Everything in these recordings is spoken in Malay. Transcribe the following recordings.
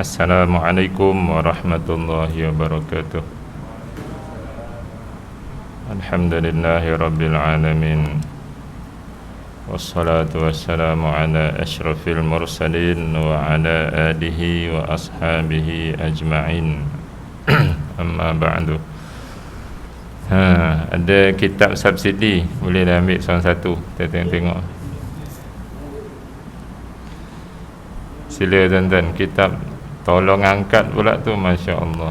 Assalamualaikum warahmatullahi wabarakatuh. Alhamdulillahi rabbil alamin. Wassalatu wassalamu ala asyrafil mursalin wa ala alihi wa ashabihi ajma'in. Amma ba'du. Ada kitab subsidi, boleh dah ambil seorang satu. Kita tengok. Sila tuan-tuan, kitab tolong angkat pula tu, Masya Allah.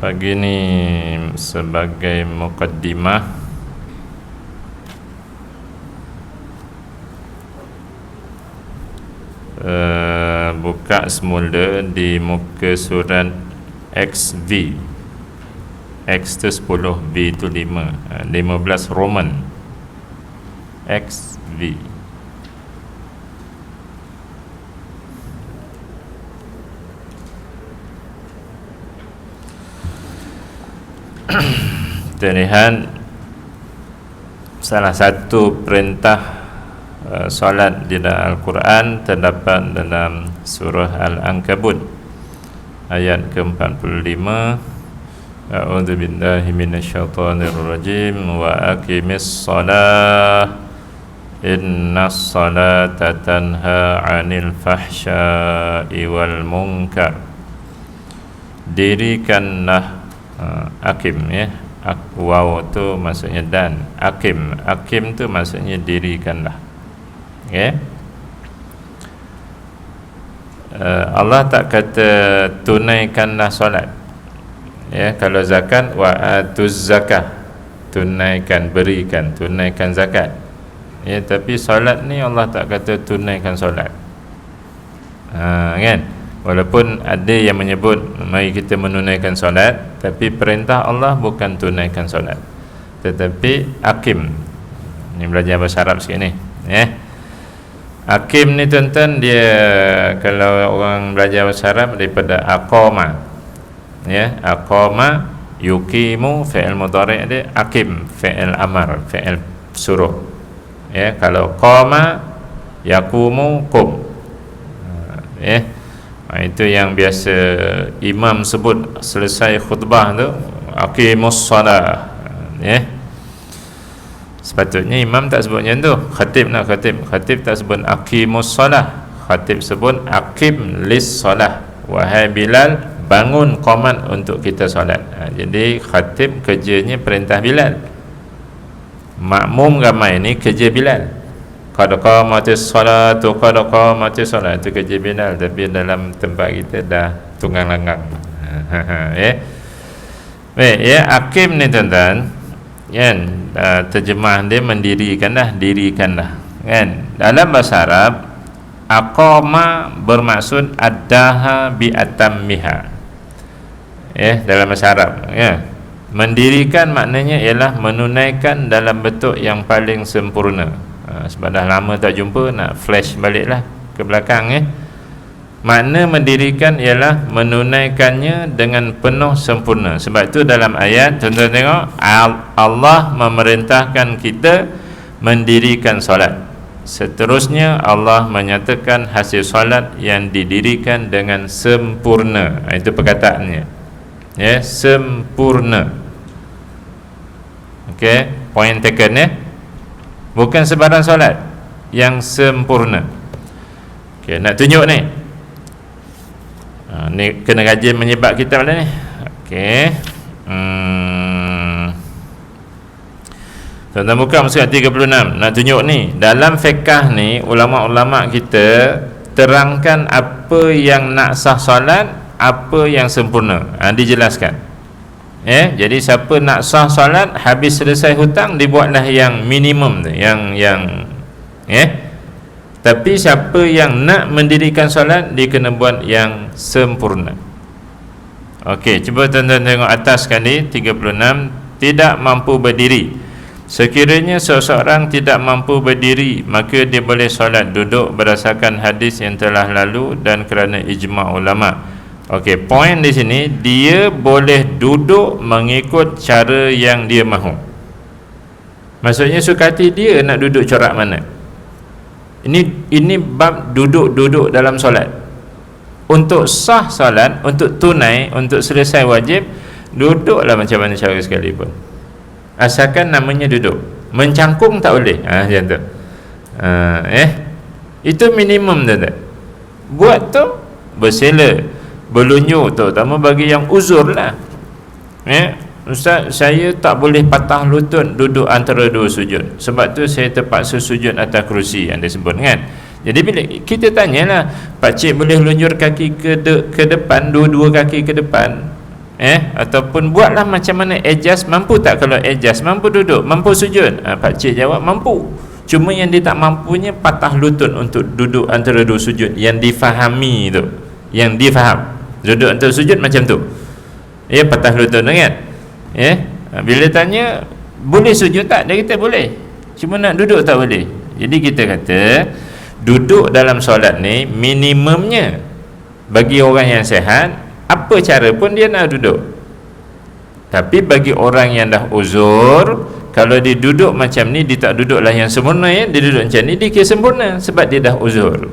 Pagi ni sebagai mukaddimah buka semula di muka surat XV. X tu 10, V tu 5, 15 Roman XV. Kita lihat salah satu perintah solat di dalam Al-Quran terdapat dalam surah Al-Ankabut ayat ke-45. A'udzu billahi minasyaitonir rajim wa aqimis shalah innas salata tanha 'anil fahsya'i wal munkar. Dirikanlah akim, ya. Waw tu maksudnya dan, akim tu maksudnya dirikanlah, ya. Allah tak kata tunaikanlah solat, ya. Kalau zakat, wa atuz zakah, tunaikan, berikan, tunaikan zakat, ya. Tapi solat ni Allah tak kata tunaikan solat, kan? Walaupun ada yang menyebut mari kita menunaikan solat, tapi perintah Allah bukan tunaikan solat, tetapi akim. Ni belajar bahasa Arab sikit ni, ya. Akim ni tuan-tuan, dia kalau orang belajar bahasa Arab daripada aqama, ya. Aqama yuqimu fi'il mudhari' dia, akim fi'il amar, fi'il suruh, ya. Kalau qama yaqumu qum, ya. Itu yang biasa imam sebut selesai khutbah tu, aqimus salah, ya. Sepatutnya imam tak sebut macam tu. Khatib tak sebut aqimus salah, khatib sebut aqim lis salah. Wahai Bilal, bangun qomat untuk kita solat. Jadi khatib kerjanya perintah Bilal, makmum ramai ni kerja Bilal. Qad qamatis salatu, qad qamatis salat, itu kerja Bilal. Tapi dalam tempat kita dah tunggang langgang, ya. Baik, ya. Akim ni tuan-tuan, kan, terjemah dia mendirikanlah, dirikanlah, kan. Dalam bahasa Arab, aqama bermaksud addaha bi atammiha, ya. Dalam bahasa Arab, ya, mendirikan maknanya ialah menunaikan dalam bentuk yang paling sempurna. Sebab dah lama tak jumpa, nak flash baliklah ke belakang, ya. Makna mendirikan ialah menunaikannya dengan penuh sempurna. Sebab itu dalam ayat, tuan-tuan tengok, Allah memerintahkan kita mendirikan solat. Seterusnya Allah menyatakan hasil solat yang didirikan dengan sempurna. Itu perkataannya, ya, sempurna. Okey, point taken, ya. Bukan sebarang solat, yang sempurna. Okey, nak tunjuk ni. Ni kena kaji menyebab kitab ni. Okey. Tuan-tuan buka muka 36. Nak tunjuk ni, dalam fiqh ni ulama-ulama kita terangkan apa yang nak sah solat, apa yang sempurna. Dijelaskan. Jadi siapa nak sah solat habis selesai hutang, dibuatlah yang minimum tu, yang tapi siapa yang nak mendirikan solat, dia kena buat yang sempurna. Okey, cuba tuan-tuan tengok atas sekali 36. Tidak mampu berdiri. Sekiranya seseorang tidak mampu berdiri, maka dia boleh solat duduk berdasarkan hadis yang telah lalu dan kerana ijma' ulama'. Okey, poin di sini, dia boleh duduk mengikut cara yang dia mahu. Maksudnya suka hati dia nak duduk corak mana. Ini bab duduk dalam solat. Untuk sah solat, untuk tunai, untuk selesai wajib, duduklah macam mana cara sekalipun. Asalkan namanya duduk. Mencangkung tak boleh. Macam tu. Itu minimum tu. Buat tu bersela, berlunjuk, terutama bagi yang uzur lah. Ustaz, saya tak boleh patah lutut duduk antara dua sujud, sebab tu saya terpaksa sujud atas kerusi yang disebut kan. Jadi bila kita tanyalah, pakcik boleh lunjur kaki ke depan, dua-dua kaki ke depan, ataupun buatlah macam mana adjust, mampu tak? Kalau adjust, mampu duduk, mampu sujud? Pakcik jawab mampu. Cuma yang dia tak mampunya patah lutut untuk duduk antara dua sujud yang difahami tu, yang dia faham. Duduk antara sujud macam tu, patah lutut kan. Bila tanya boleh sujud tak, dia kata boleh, cuma nak duduk tak boleh. Jadi kita kata duduk dalam solat ni minimumnya bagi orang yang sihat, apa cara pun dia nak duduk. Tapi bagi orang yang dah uzur, kalau dia duduk macam ni, dia tak duduklah yang sempurna, dia duduk macam ni, dia kira sempurna sebab dia dah uzur.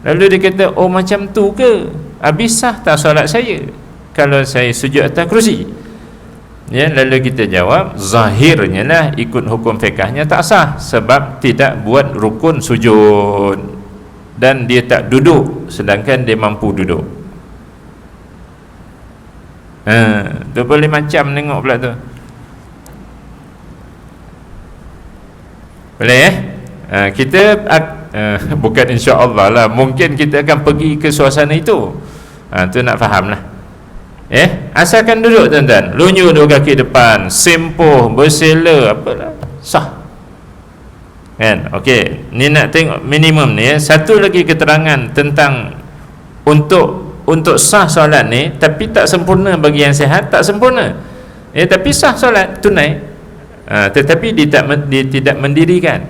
Lalu dia kata, oh macam tu ke, habis sah tak solat saya kalau saya sujud atas kerusi? Lalu kita jawab, zahirnya lah ikut hukum fiqahnya tak sah, sebab tidak buat rukun sujud dan dia tak duduk sedangkan dia mampu duduk. Tu boleh macam tengok pula tu. Boleh kita bukan insya-Allah lah, mungkin kita akan pergi ke suasana itu. Tu nak faham lah. Asalkan duduk tuan-tuan, lunjuk dua kaki depan, sempoh, bersela, apalah, sah kan. Okey, ni nak tengok minimum ni. Satu lagi keterangan tentang untuk sah solat ni, tapi tak sempurna bagi yang sihat, tak sempurna. Tapi sah solat tunai, tetapi dia tidak mendirikan.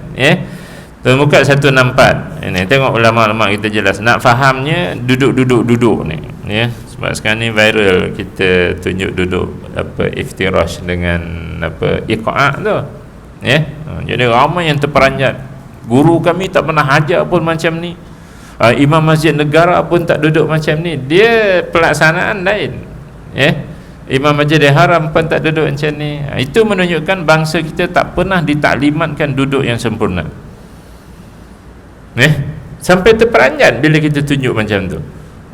Muka 164. Ini tengok ulama-ulama kita jelas. Nak fahamnya duduk ni, sebab sekarang ni viral kita tunjuk duduk iftirash dengan iqa' tu. Jadi ramai yang terperanjat. Guru kami tak pernah ajar pun macam ni. Imam masjid negara pun tak duduk macam ni. Dia pelaksanaan lain. Imam Masjidil Haram pun tak duduk macam ni. Itu menunjukkan bangsa kita tak pernah ditaklimatkan duduk yang sempurna. Sampai terperanjat bila kita tunjuk macam tu.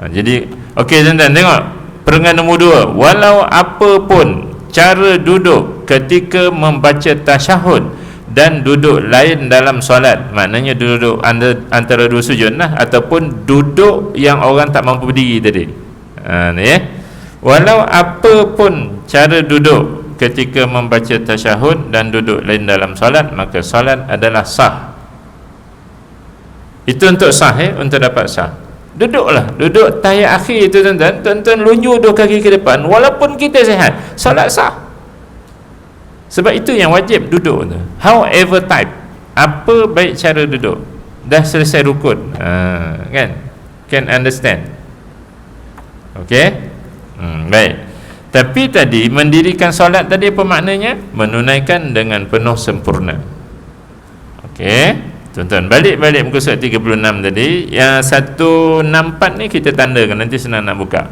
Jadi okey tuan-tuan, tengok perenggan nombor 2. Walau apa pun cara duduk ketika membaca tasyahud dan duduk lain dalam solat, maknanya duduk antara dua sujud lah, ataupun duduk yang orang tak mampu berdiri tadi. Walau apa pun cara duduk ketika membaca tasyahud dan duduk lain dalam solat, maka solat adalah sah. Itu untuk sah, untuk dapat sah. Duduklah, duduk tahiyat akhir itu tuan-tuan, lunjuk dua kaki ke depan, walaupun kita sihat, solat sah. Sebab itu yang wajib, duduk tu. However type, apa baik cara duduk, dah selesai rukun, kan? Can understand? Okey? Baik. Tapi tadi mendirikan solat tadi apa maknanya? Menunaikan dengan penuh sempurna. Okey. Tuan-tuan, balik muka surat 36 tadi. Yang 164 ni kita tandakan, nanti senang nak buka.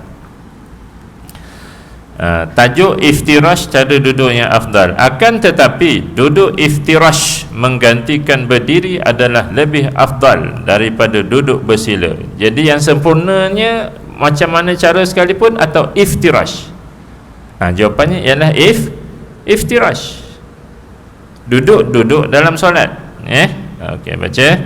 Tajuk iftirash, cara duduk yang afdal. Akan tetapi duduk iftirash menggantikan berdiri adalah lebih afdal daripada duduk bersila. Jadi yang sempurnanya macam mana cara sekalipun atau iftirash? Jawapannya ialah iftirash. Duduk dalam solat. Okey, baca.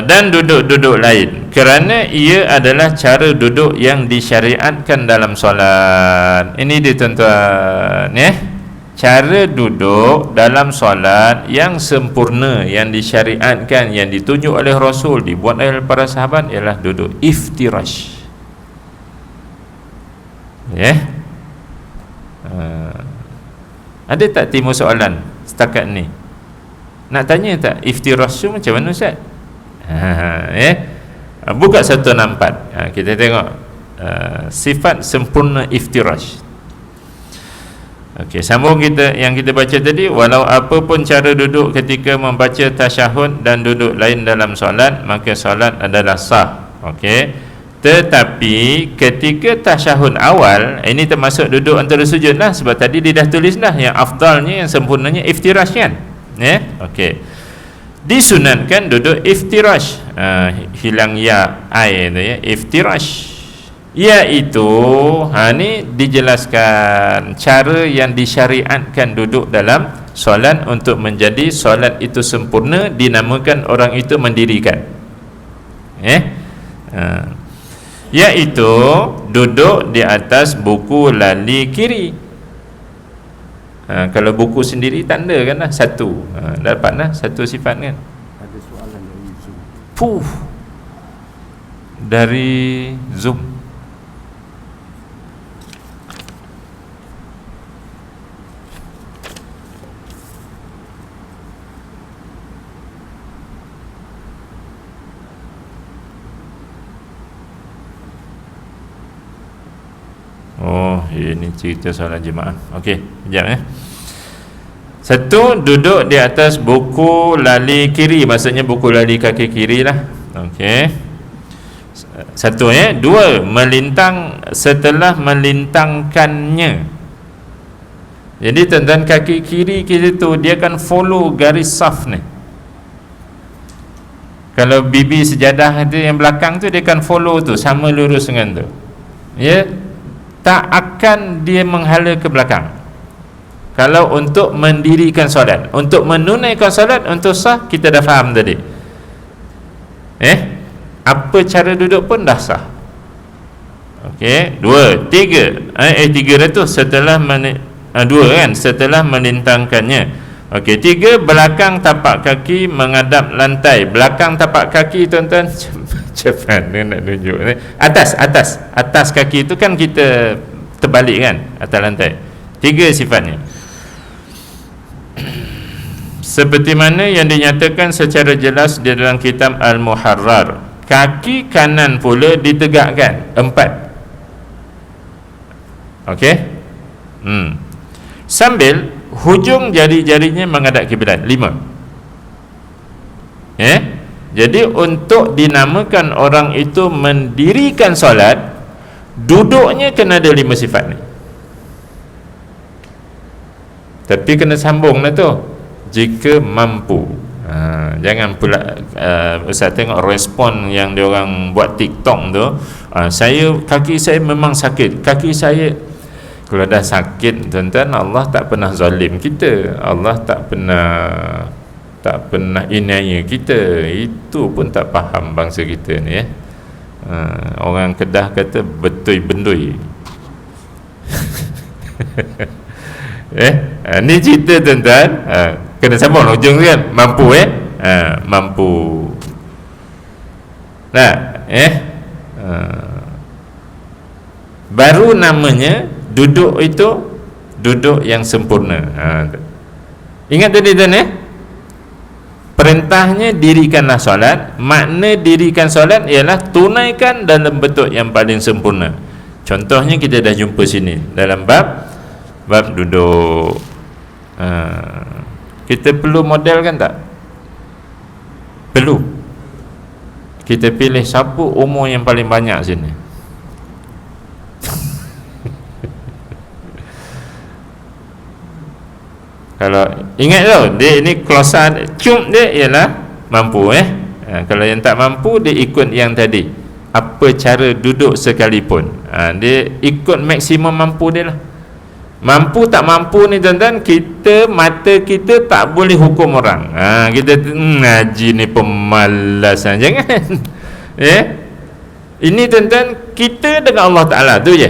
Dan duduk lain, kerana ia adalah cara duduk yang disyariatkan dalam solat. Ini dia tuan-tuan, cara duduk dalam solat yang sempurna, yang disyariatkan, yang ditunjuk oleh Rasul, dibuat oleh para sahabat, ialah duduk iftirash. Ada tak timbul soalan setakat ni? Nak tanya tak, iftirash tu macam mana Ustaz? Buka 164. Kita tengok sifat sempurna iftirash. Okey, sambung yang kita baca tadi. Walau apa pun cara duduk ketika membaca tasyahud dan duduk lain dalam solat, maka solat adalah sah. Okey, tetapi ketika tasyahud awal, ini termasuk duduk antara sujud lah, sebab tadi dia dah tulis dah yang afdalnya, yang sempurnanya iftirash kan. Okey, disunatkan duduk iftirash. Hilang ya ai tu iftirash, iaitu ni dijelaskan cara yang disyariatkan duduk dalam solat untuk menjadi solat itu sempurna, dinamakan orang itu mendirikan. Iaitu duduk di atas buku lali kiri. Kalau buku sendiri tanda kan lah satu, dapatlah satu sifat kan. Ada soalan dari Zoom. Dari Zoom. Ini cerita soalan jemaah. Okey, sekejap Satu, duduk di atas buku lali kiri, maksudnya buku lali kaki kiri lah. Okey. Satu dua, melintang setelah melintangkannya. Jadi tuan-tuan, kaki kiri kita tu dia akan follow garis saf ni. Kalau bibi sejadah tu yang belakang tu, dia akan follow tu, sama lurus dengan tu. Tak akan dia menghala ke belakang. Kalau untuk mendirikan solat, untuk menunaikan solat, untuk sah, kita dah faham tadi. Apa cara duduk pun dah sah. Okey, dua, tiga. Tiga dah tu setelah dua kan, setelah melintangkannya. Okey, tiga, belakang tapak kaki menghadap lantai. Belakang tapak kaki tuan-tuan macam mana nak tunjuk ni? Atas kaki itu kan kita terbalik kan, atas lantai. Tiga sifatnya. Seperti mana yang dinyatakan secara jelas di dalam kitab Al-Muharrar. Kaki kanan pula ditegakkan. 4. Okey. Sambil hujung jari-jarinya menghadap kiblat. 5. Jadi untuk dinamakan orang itu mendirikan solat, duduknya kena ada 5 sifat ni. Tapi kena sambung lah tu, jika mampu. Jangan pula Ustaz tengok respon yang diorang buat TikTok tu, kaki saya memang sakit. Kaki saya, kalau dah sakit tuan-tuan, Allah tak pernah zalim kita. Allah tak pernah inaya kita. Itu pun tak faham bangsa kita ni. Orang Kedah kata betui bendui. Ni cerita tuan-tuan, kena sambung hujung kan. Mampu mampu. Baru namanya duduk itu duduk yang sempurna. Ingat tadi tuan perintahnya dirikanlah solat. Makna dirikan solat ialah tunaikan dalam bentuk yang paling sempurna. Contohnya kita dah jumpa sini dalam bab duduk. Kita perlu model kan tak? Perlu. Kita pilih siapa umur yang paling banyak sini. Kalau ingat tau, dia ini klosan cum dia ialah mampu. Kalau yang tak mampu, dia ikut yang tadi. apa cara duduk sekalipun. Dia ikut maksimum mampu dia lah. Mampu tak mampu ni tuan-tuan, kita, mata kita tak boleh hukum orang. Kita ngaji ni pemalasan, jangan. Ini tuan-tuan, kita dengan Allah Ta'ala tu je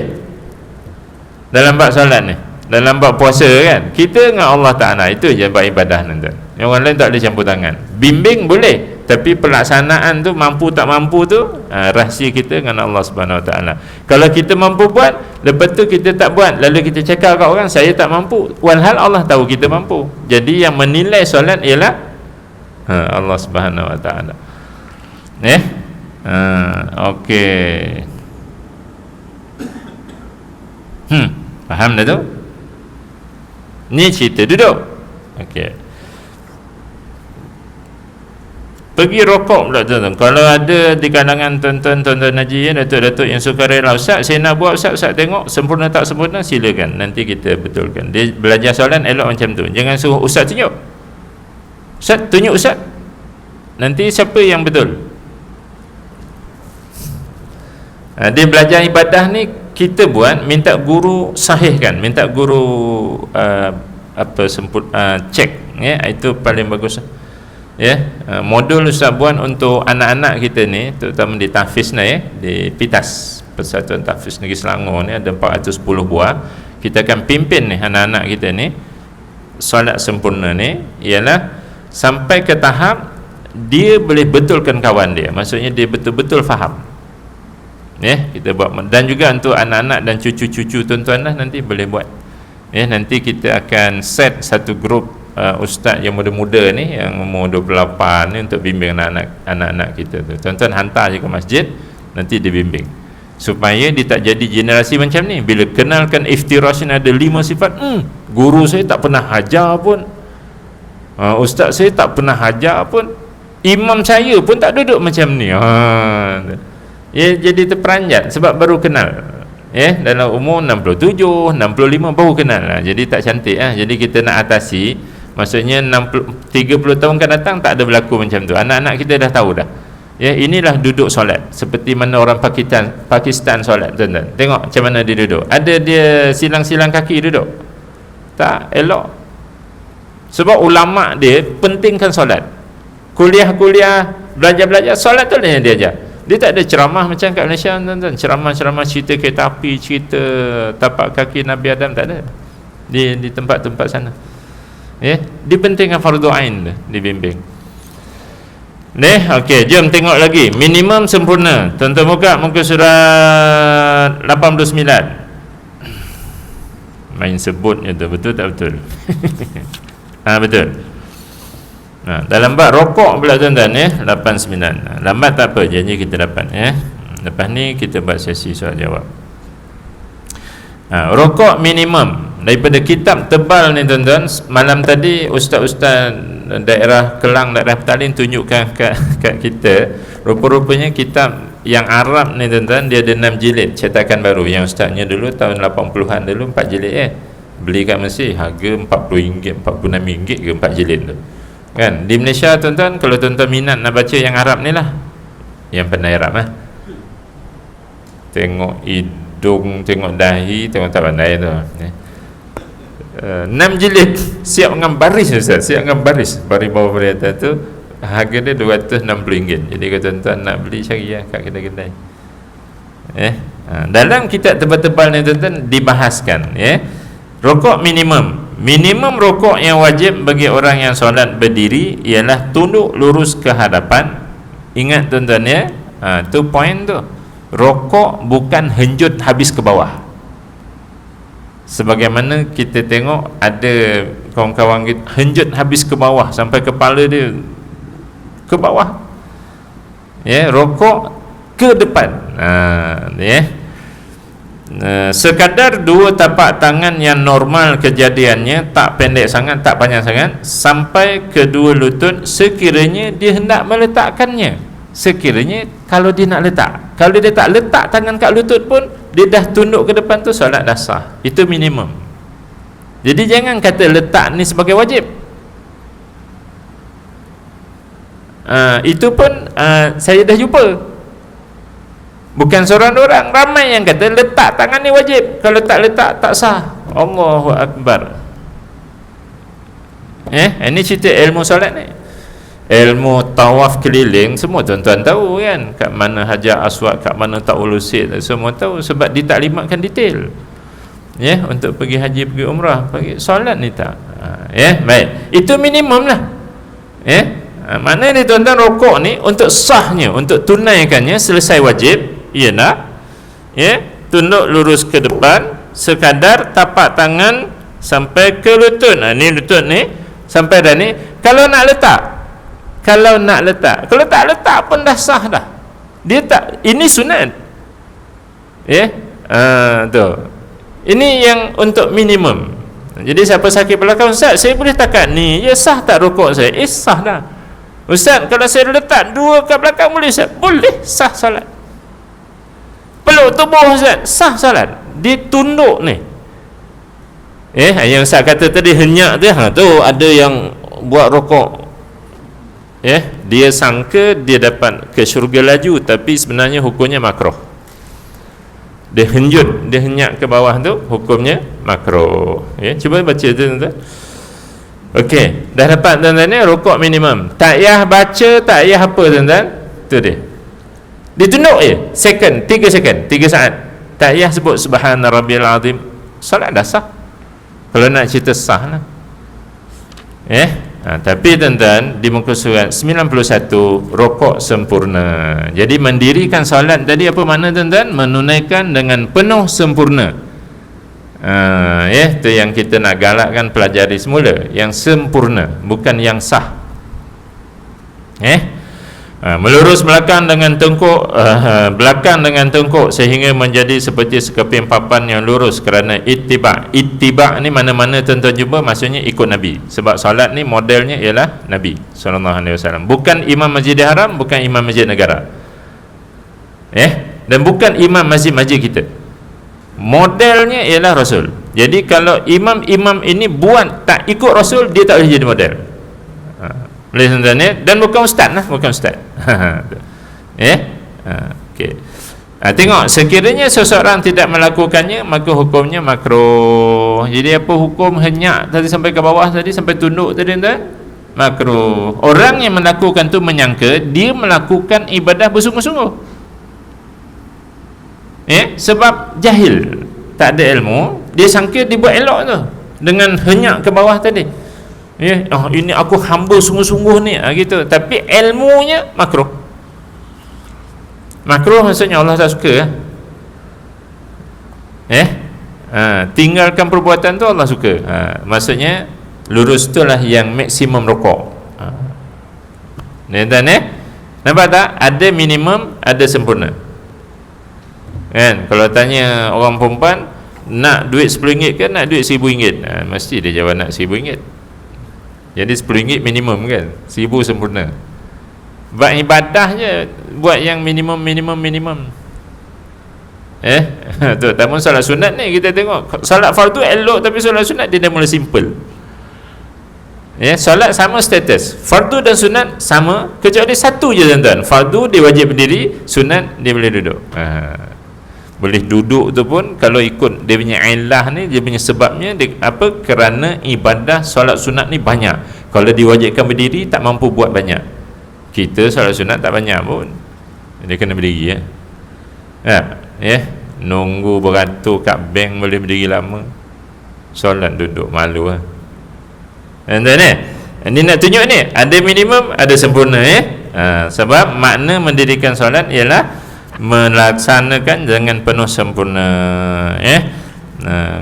dalam bab solat ni, dalam bab puasa kan, kita dengan Allah Ta'ala, itu je bab ibadah tuan-tuan. Yang orang lain tak boleh campur tangan. Bimbing boleh, tapi pelaksanaan tu, mampu tak mampu tu, rahsia kita dengan Allah Subhanahu Wa Ta'ala. Kalau kita mampu buat, lepas tu kita tak buat, lalu kita cakap kat orang, saya tak mampu, walhal Allah tahu kita mampu. Jadi yang menilai solat ialah Allah Subhanahu Wa Ta'ala. Okey. Faham dah tu? Ni cerita duduk. Okey. Pergi rokok pula tuan-tuan. Kalau ada di kalangan tuan-tuan haji, datuk-datuk yang suka rela, Ustaz saya nak buat, Ustaz tengok sempurna tak sempurna, silakan, nanti kita betulkan. Dia belajar soalan elok macam tu. Jangan suruh Ustaz tunjuk, Ustaz tunjuk Ustaz, nanti siapa yang betul? Dia belajar ibadah ni, kita buat, minta guru sahihkan, minta guru cek, itu paling bagus. Modul Ustaz buat untuk anak-anak kita ni, terutama di tahfiz ni, di PITAS, Persatuan Tahfiz Negeri Selangor ni, ada 410 buah. Kita akan pimpin ni anak-anak kita ni solat sempurna ni, ialah sampai ke tahap dia boleh betulkan kawan dia, maksudnya dia betul-betul faham. Kita buat, dan juga untuk anak-anak dan cucu-cucu tuan-tuan lah, nanti boleh buat. Nanti kita akan set satu grup ustaz yang muda-muda ni, yang umur 28 ni, untuk bimbing anak-anak kita tu. Tuan-tuan hantar je ke masjid, nanti dia bimbing, supaya dia tak jadi generasi macam ni. Bila kenalkan iftirash ni ada 5 sifat, guru saya tak pernah ajar pun, ustaz saya tak pernah ajar pun, imam saya pun tak duduk macam ni. Jadi terperanjat sebab baru kenal. Dalam umur 67, 65 baru kenal. Jadi tak cantik. Jadi kita nak atasi, maksudnya 30 tahun akan datang tak ada berlaku macam tu. Anak-anak kita dah tahu dah. Inilah duduk solat, seperti mana orang Pakistan solat, tuan-tuan. Tengok macam mana dia duduk. Ada dia silang-silang kaki duduk? Tak elok. Sebab ulama dia pentingkan solat. Kuliah-kuliah, belajar-belajar, solat tu lah yang dia ajar. Dia tak ada ceramah macam kat Malaysia, tuan-tuan. Ceramah-ceramah cerita kereta api, cerita tapak kaki Nabi Adam, tak ada di tempat-tempat sana. Dipentingkan fardu ain, dibimbing. Okey, jom tengok lagi. Minimum sempurna. Tuan-tuan buka muka surat 89. Main sebutnya tu, betul tak betul? Betul. Dalam bab rokok pula tuan-tuan, 89. Lambat tak apa, janji kita dapat. Lepas ni kita buat sesi soal jawab. Rokok minimum daripada kitab tebal ni tuan-tuan. Malam tadi ustaz-ustaz daerah Kelang, daerah Petaling tunjukkan kat kita, rupa-rupanya kitab yang Arab ni tuan-tuan, dia ada 6 jilid cetakan baru. Yang ustaznya dulu tahun 80-an dulu 4 jilid. Beli kat Mesir harga RM40, RM46 ke 4 jilid tu kan. Di Malaysia tuan-tuan, kalau tuan-tuan minat nak baca yang Arab ni lah, yang pandai Arab tengok hidung, tengok dahi, tengok tak pandai tu. 6 jilid siap dengan baris Ustaz, siap dengan baris bawah bari atas tu, harga dia RM260. Jadi kalau tuan-tuan nak beli, cari lah kat kedai-kedai. Dalam kitab tebal-tebal ni tuan-tuan dibahaskan rokok minimum rokok yang wajib bagi orang yang solat berdiri ialah tunduk lurus ke hadapan. Ingat tuan-tuan tu poin tu. Rokok bukan henjut habis ke bawah. Sebagaimana kita tengok ada kawan-kawan kita henjut habis ke bawah sampai kepala dia ke bawah. Rokok ke depan. Sekadar 2 tapak tangan yang normal kejadiannya, tak pendek sangat, tak panjang sangat, sampai kedua lutut sekiranya dia hendak meletakkannya. Sekiranya kalau dia nak letak, kalau dia tak letak tangan kat lutut pun, dia dah tunduk ke depan tu, solat dah sah. Itu minimum. Jadi jangan kata letak ni sebagai wajib. Itu pun saya dah jumpa. Bukan seorang orang, ramai yang kata letak tangan ni wajib, kalau tak letak tak sah. Allahu Akbar. Ini cerita ilmu solat ni. Ilmu tawaf keliling semua tuan-tuan tahu kan, kat mana Hajar Aswad, kat mana Taul Usid, semua tahu sebab ditaklimatkan detail. Untuk pergi haji, pergi umrah, pergi solat ni tak. Baik, itu minimum lah. Mana ni tuan-tuan, rokok ni untuk sahnya, untuk tunaikannya selesai wajib ialah tunduk lurus ke depan, sekadar tapak tangan sampai ke lutut. Ni lutut ni sampai dah ni. Kalau nak letak, kalau tak letak pun dah sah dah. Dia tak, ini sunat. Tu. Ini yang untuk minimum. Jadi siapa sakit belakang, Ustaz saya boleh takat ni, sah tak rokok saya? Sah dah. Ustaz kalau saya letak 2 kat belakang boleh Ustaz? Boleh, sah salat. Peluk tubuh Ustaz, sah salat. Ditunduk ni. Yang Ustaz kata tadi henyak tu ada yang buat rokok. Dia sangka dia dapat ke syurga laju, tapi sebenarnya hukumnya makruh. Dia henjut, dia henyak ke bawah tu, hukumnya makruh. Cuba baca tu tuan-tuan. Okey, dah dapat tuan-tuan ni rokok minimum. Tak payah baca, tak payah apa tuan-tuan. Tu dia. Ditunduk second, 3 second, 3 saat. Tak payah sebut subhana rabbiyal azim. Solat dah sah. Kalau nak cerita sah lah. Tapi tuan-tuan, di muka surat 91 rokok sempurna. Jadi mendirikan solat tadi apa makna tuan-tuan? Menunaikan dengan penuh sempurna. Itu yang kita nak galakkan pelajari semula, yang sempurna, bukan yang sah. Melurus belakang dengan tengkuk, belakang dengan tengkuk sehingga menjadi seperti sekeping papan yang lurus kerana ittiba. Ittiba ni mana-mana tuan-tuan jumpa maksudnya ikut Nabi. Sebab solat ni modelnya ialah Nabi SAW. Bukan imam Masjidil Haram, bukan imam masjid negara. Dan bukan imam masjid-masjid kita. Modelnya ialah Rasul. Jadi kalau imam-imam ini buat tak ikut Rasul, dia tak boleh jadi model. Boleh tuan-tuan dan bukan ustaz lah, bukan ustaz. Okey. Tengok, sekiranya seseorang tidak melakukannya maka hukumnya makruh. Jadi apa hukum henyak tadi sampai ke bawah tadi, sampai tunduk tadi tuan? Makruh. Orang yang melakukan tu menyangka dia melakukan ibadah bersungguh-sungguh. Sebab jahil, tak ada ilmu, dia sangka dia buat elok tu dengan henyak ke bawah tadi. Ini aku hamba sungguh-sungguh ni, gitu. Tapi ilmunya makruh. Makruh maksudnya Allah tak suka. Tinggalkan perbuatan tu Allah suka. Maksudnya lurus tu lah yang maksimum rokok. Nampak tak? Ada minimum, ada sempurna. Kan? Kalau tanya orang perempuan, nak duit RM10 ke nak duit RM1,000? Mesti dia jawab nak RM1,000. Jadi RM10 minimum kan, RM1,000 sempurna. Buat ibadah je, buat yang minimum. Tu, namun solat sunat ni kita tengok, solat fardu elok, tapi solat sunat dia dah mula simple. Solat sama status, fardu dan sunat sama, kecuali satu je tuan-tuan. Fardu dia wajib berdiri, sunat dia boleh duduk. Boleh duduk tu pun kalau ikut dia punya ilah ni, dia punya sebabnya dia, apa? Kerana ibadah solat sunat ni banyak. Kalau diwajibkan berdiri tak mampu buat banyak. Kita solat sunat tak banyak pun, dia kena berdiri nunggu beratur kat bank boleh berdiri lama, solat duduk malu lah. Ini nak tunjuk ni ada minimum, ada sempurna. Sebab makna mendirikan solat ialah melaksanakan dengan penuh sempurna.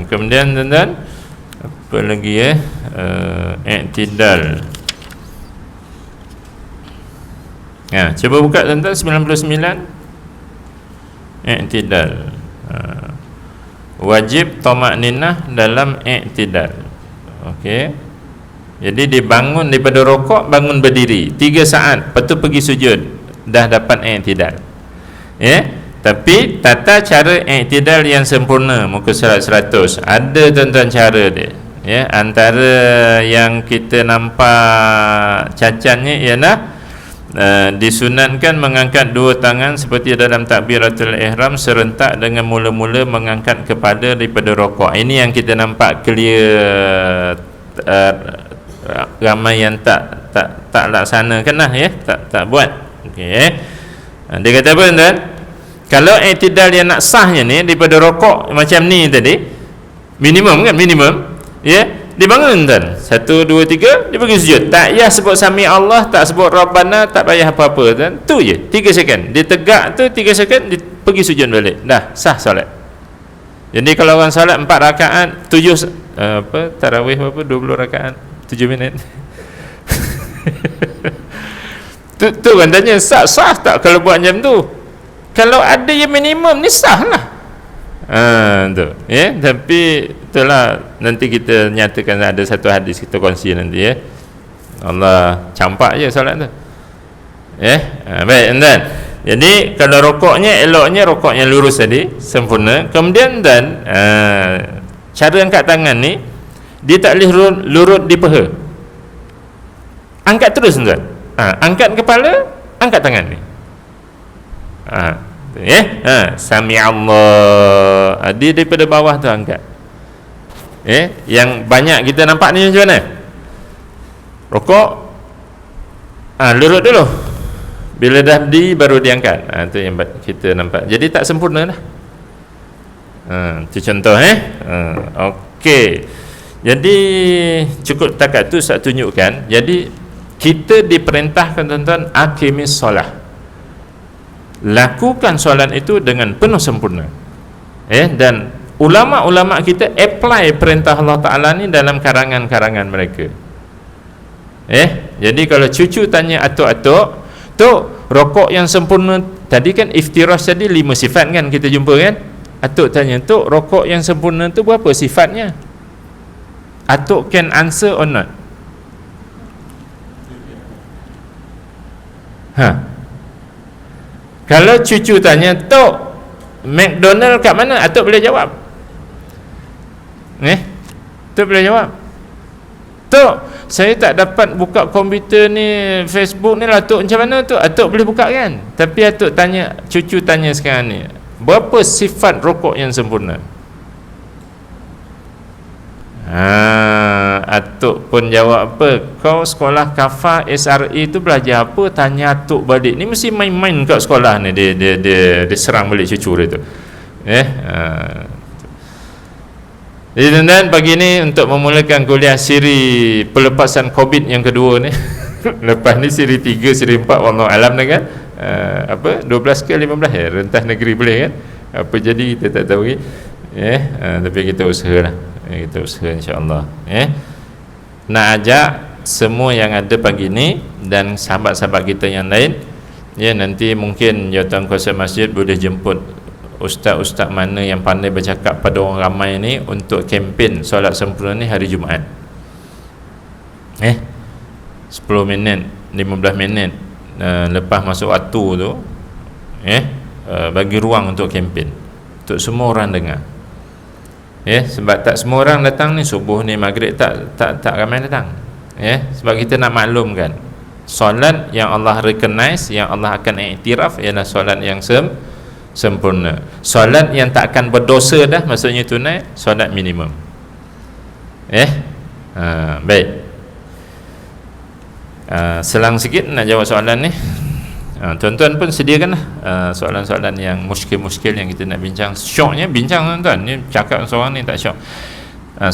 Kemudian tuan-tuan, apa lagi i'tidal. Cuba buka tuan-tuan 99. I'tidal. Wajib tamakninah dalam i'tidal. Okey. Jadi dibangun daripada rokok, bangun berdiri 3 saat, lepas tu pergi sujud, dah dapat i'tidal. Tapi tata cara i'tidal yang sempurna, muka surat 100, ada tuan-tuan cara dia. Antara yang kita nampak cacannya ialah disunatkan mengangkat dua tangan seperti dalam takbiratul ihram serentak dengan mula-mula mengangkat kepala daripada rokok. Ini yang kita nampak clear, ramai yang tak laksanakan lah, ya, tak buat. Okey, dia kata apa tuan? Kalau i'tidal yang nak sahnya ni daripada rokok macam ni tadi, minimum kan, ya, dia bangun tuan, 1, 2, 3, dia pergi sujud, tak payah sebut sami Allah, tak sebut Rabbana, tak payah apa-apa tuan, tu je, 3 second dia tegak tu, 3 second dia pergi sujud balik, dah sah solat. Jadi kalau orang solat 4 rakaat 7 tarawih berapa, 20 rakaat 7 minit tu kan tanya, sah tak kalau buat macam tu? Kalau ada yang minimum ni sah lah. Tu, ya, tapi itulah nanti kita nyatakan, ada satu hadis kita kongsi nanti, ya. Allah campak je solat tu, ya. Baik, dan jadi kalau rokoknya, eloknya rokok yang lurus tadi sempurna. Kemudian dan cara angkat tangan ni, dia tak boleh lurut di paha, angkat terus tuan. Angkat kepala, angkat tangan ni, ya, sami Allah, dia daripada bawah tu angkat, ya. Yang banyak kita nampak ni macam mana? Rokok, lurut dulu, bila dah di baru diangkat, tu yang kita nampak. Jadi tak sempurna lah. Itu contoh, okey. Jadi cukup takat tu saya tunjukkan. Jadi kita diperintahkan tuan-tuan, aqimis solah, lakukan solat itu dengan penuh sempurna, dan ulama-ulama kita apply perintah Allah Ta'ala ni dalam karangan-karangan mereka. Jadi kalau cucu tanya atuk-atuk, tok, rokok yang sempurna tadi kan iftirash tadi 5 sifat kan kita jumpa kan? Atuk tanya, tok, rokok yang sempurna tu berapa sifatnya? Atuk can answer or not? Kalau cucu tanya, tok, McDonald kat mana? Atuk boleh jawab. Tok boleh jawab. Tok, saya tak dapat buka komputer ni, Facebook ni lah, tok, macam mana tu? Atuk boleh buka kan? Tapi atuk tanya, cucu tanya sekarang ni, berapa sifat rokok yang sempurna? Atuk pun jawab apa? Kau sekolah kafah SRA tu belajar apa? Tanya atuk balik. Ni mesti main-main kat sekolah ni, dia serang balik cucu dia tu. Jadi tuan-tuan, pagi ni untuk memulakan kuliah siri pelepasan COVID yang kedua ni lepas ni siri 3, siri 4, wallahu alam dah kan, 12 ke 15 rentas negeri boleh kan, apa jadi kita tak tahu lagi, tapi kita usahalah, kita usaha insya-Allah. Nak ajak semua yang ada pagi ni dan sahabat-sahabat kita yang lain, nanti mungkin jawatan kuasa masjid boleh jemput ustaz-ustaz mana yang pandai bercakap pada orang ramai ni untuk kempen solat sempurna ni hari Jumaat. 10 minit, 15 minit lepas masuk waktu tu, bagi ruang untuk kempen, untuk semua orang dengar. Sebab tak semua orang datang ni, subuh ni, maghrib tak ramai datang. Sebab kita nak maklumkan, solat yang Allah recognize, yang Allah akan iktiraf ialah solat yang sempurna. Solat yang tak akan berdosa dah, maksudnya tunai, solat minimum. Baik. Selang sikit nak jawab soalan ni. Tuan-tuan pun sediakanlah soalan-soalan yang muskil-muskil yang kita nak bincang. Syoknya bincang tuan-tuan, ni cakap seorang ni tak syok.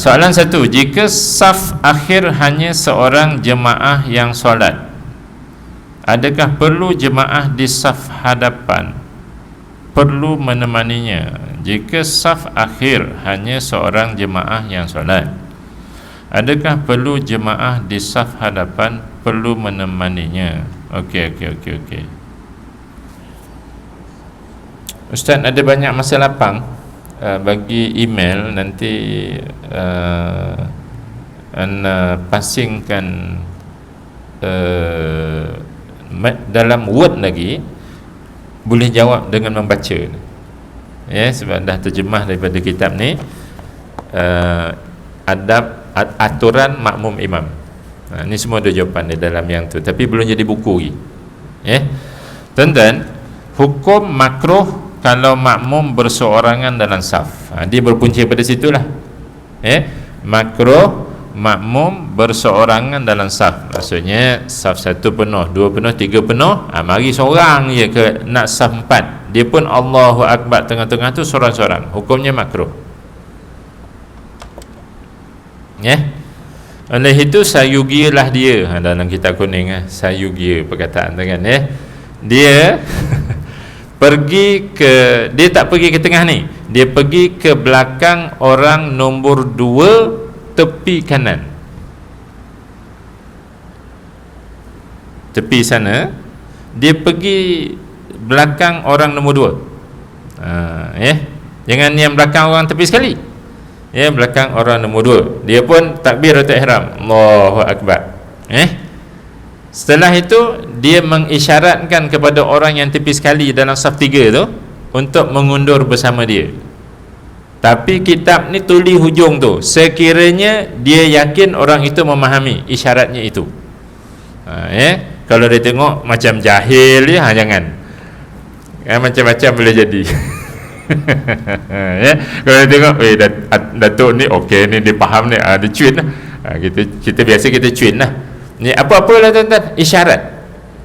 Soalan 1, jika saf akhir hanya seorang jemaah yang solat, adakah perlu jemaah di saf hadapan perlu menemaninya? Jika saf akhir hanya seorang jemaah yang solat, adakah perlu jemaah di saf hadapan perlu menemaninya? Okey. Ustaz, ada banyak masa lapang, bagi email nanti passingkan dalam Word lagi, boleh jawab dengan membaca, sebab dah terjemah daripada kitab ni, adab aturan makmum imam. Ni semua ada jawapan di dalam yang tu, tapi belum jadi buku lagi. Tuan-tuan, hukum makruh kalau makmum berseorangan dalam saf. Dia berpunca pada situlah. Makruh makmum berseorangan dalam saf. Maksudnya saf 1 penuh, 2 penuh, 3 penuh, mari seorang je ke nak saf 4. Dia pun Allahu Akbar tengah-tengah tu seorang-seorang. Hukumnya makruh. Oleh itu sayugialah dia. Dalam kitab kuning sayugia perkataan tu kan. Dia pergi ke, dia tak pergi ke tengah ni, dia pergi ke belakang orang nombor 2 tepi kanan, tepi sana. Dia pergi belakang orang nombor 2. Jangan yang belakang orang tepi sekali. Belakang orang nombor 2. Dia pun takbiratul ihram, Allahu Akbar. Setelah itu dia mengisyaratkan kepada orang yang tepi sekali dalam saf 3 tu untuk mengundur bersama dia. Tapi kitab ni tulis hujung tu, sekiranya dia yakin orang itu memahami isyaratnya itu. Kalau dia tengok macam jahil dia, jangan. Macam-macam boleh jadi. Kalau dia tengok Datuk ni okey ni, dia faham ni, dia cuin lah. Kita biasa kita cuin lah. Ni apa-apalah tuan-tuan, isyarat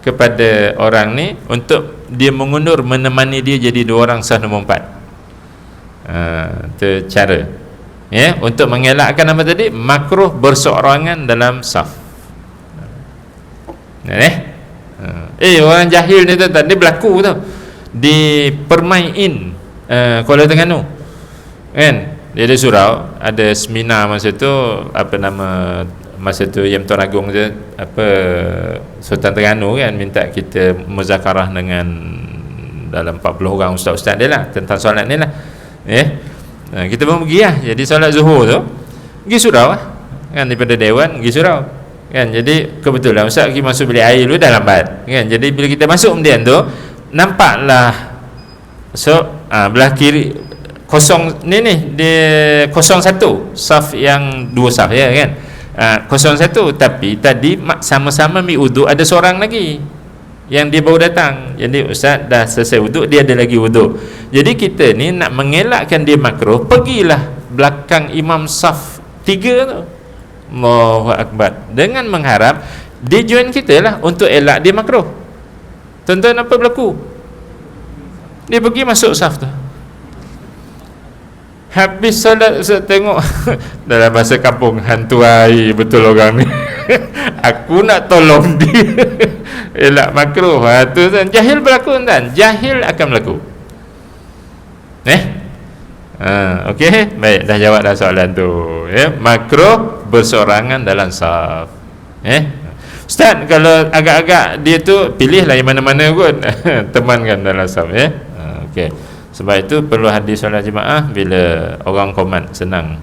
kepada orang ni untuk dia mengundur, menemani dia jadi 2 orang saf nombor 4. Itu cara untuk mengelakkan apa tadi, makruh berseorangan dalam saf. Orang jahil ni tuan-tuan, dia berlaku tau di Permaiin Kuala Terengganu kan. Dia ada surau, ada seminar masa tu, apa nama masa tu Yang Tuan Agong je, Sultan Terengganu kan, minta kita muzakarah dengan dalam 40 orang ustaz-ustaz dia lah tentang solat ni lah. Kita pun pergi lah. Jadi solat zuhur tu pergi surau lah kan, daripada Dewan pergi surau kan. Jadi kebetulan ustaz pergi masuk bilik air dulu, dah lambat kan. Jadi bila kita masuk kemudian tu nampaklah belah kiri kosong ni dia 01 saf yang 2 saf kan. 01, tapi tadi sama-sama mi wuduk, ada seorang lagi yang dia baru datang. Jadi ustaz dah selesai wuduk, dia ada lagi wuduk. Jadi kita ni nak mengelakkan dia makruh, pergilah belakang imam saf 3 tu, Allahu Akbar, dengan mengharap dia join kita lah untuk elak dia makruh. Tuan-tuan, apa berlaku? Dia pergi masuk saf tu. Habis solat, saya tengok dalam bahasa kampung, hantu air betul orang ni. Aku nak tolong dia elak makruh. Tu kan jahil berlaku kan, jahil akan berlaku. Okey, baik, dah jawab dah soalan tu. Makruh berseorangan dalam saf. Ustaz, kalau agak-agak dia tu pilihlah yang mana-mana kot. Temankan dalam saf. Okey. Sebab itu perlu hadir solat jemaah bila orang qomat, senang.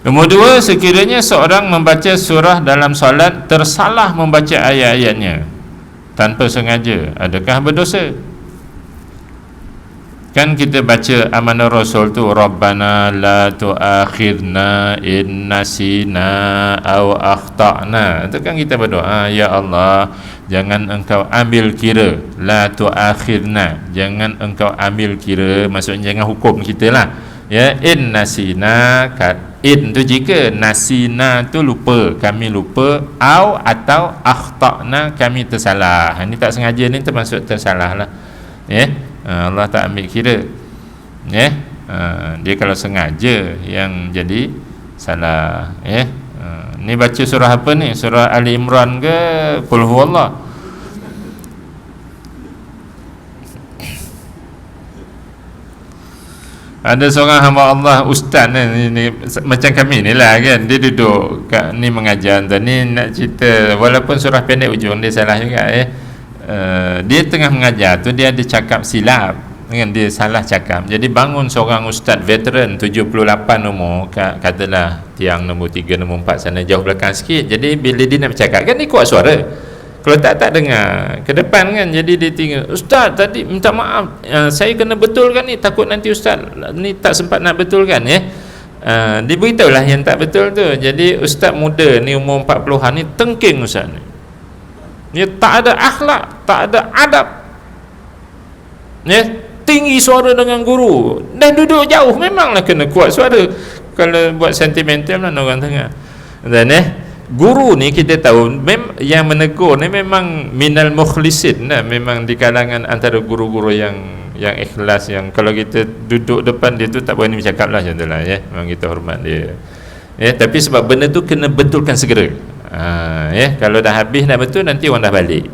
Nombor 2, sekiranya seorang membaca surah dalam solat tersalah membaca ayat-ayatnya tanpa sengaja, adakah berdosa? Kan kita baca amanah Rasul tu, Rabbana la tu'akhidna in nasina aw akhta'na. Itu kan kita berdoa, ya Allah, jangan engkau ambil kira, la tu'akhidna, jangan engkau ambil kira, maksudnya jangan hukum kita lah. In nasina, in tu jika, nasina tu lupa, kami lupa, atau akhta'na, kami tersalah. Ini tak sengaja ni termasuk tersalah lah. Allah tak ambil kira. Dia kalau sengaja yang jadi salah. Ni baca surah apa ni? Surah Ali Imran ke Qul Huwallah? Ada seorang hamba Allah, ustaz ni macam kami ni lah kan, dia duduk kat ni mengajar, ni nak cerita, walaupun surah pendek ujung dia salah juga. Dia tengah mengajar tu, dia ada cakap silap kan, dia salah cakap. Jadi bangun seorang ustaz veteran 78 umur, katalah tiang nombor 3 nombor 4 sana, jauh belakang sikit. Jadi bila dia nak bercakap kan, dia kuat suara, kalau tak dengar ke depan kan. Jadi dia tinggal, ustaz tadi minta maaf, saya kena betulkan ni, takut nanti ustaz ni tak sempat nak betulkan dia beritahulah yang tak betul tu. Jadi ustaz muda ni umur 40-an ni tengking ustaz ni, Dia tak ada akhlak, tak ada adab. Tinggi suara dengan guru dan duduk jauh, memanglah kena kuat suara. Kalau buat sentimental lah orang tengah. Dan guru ni kita tahu yang menegur ni memang minal mukhlisin lah, memang di kalangan antara guru-guru yang ikhlas, yang kalau kita duduk depan dia tu tak berani bercakap lah, contohlah memang kita hormat dia. Tapi sebab benda tu kena betulkan segera. Kalau dah habis dah betul, nanti orang dah balik.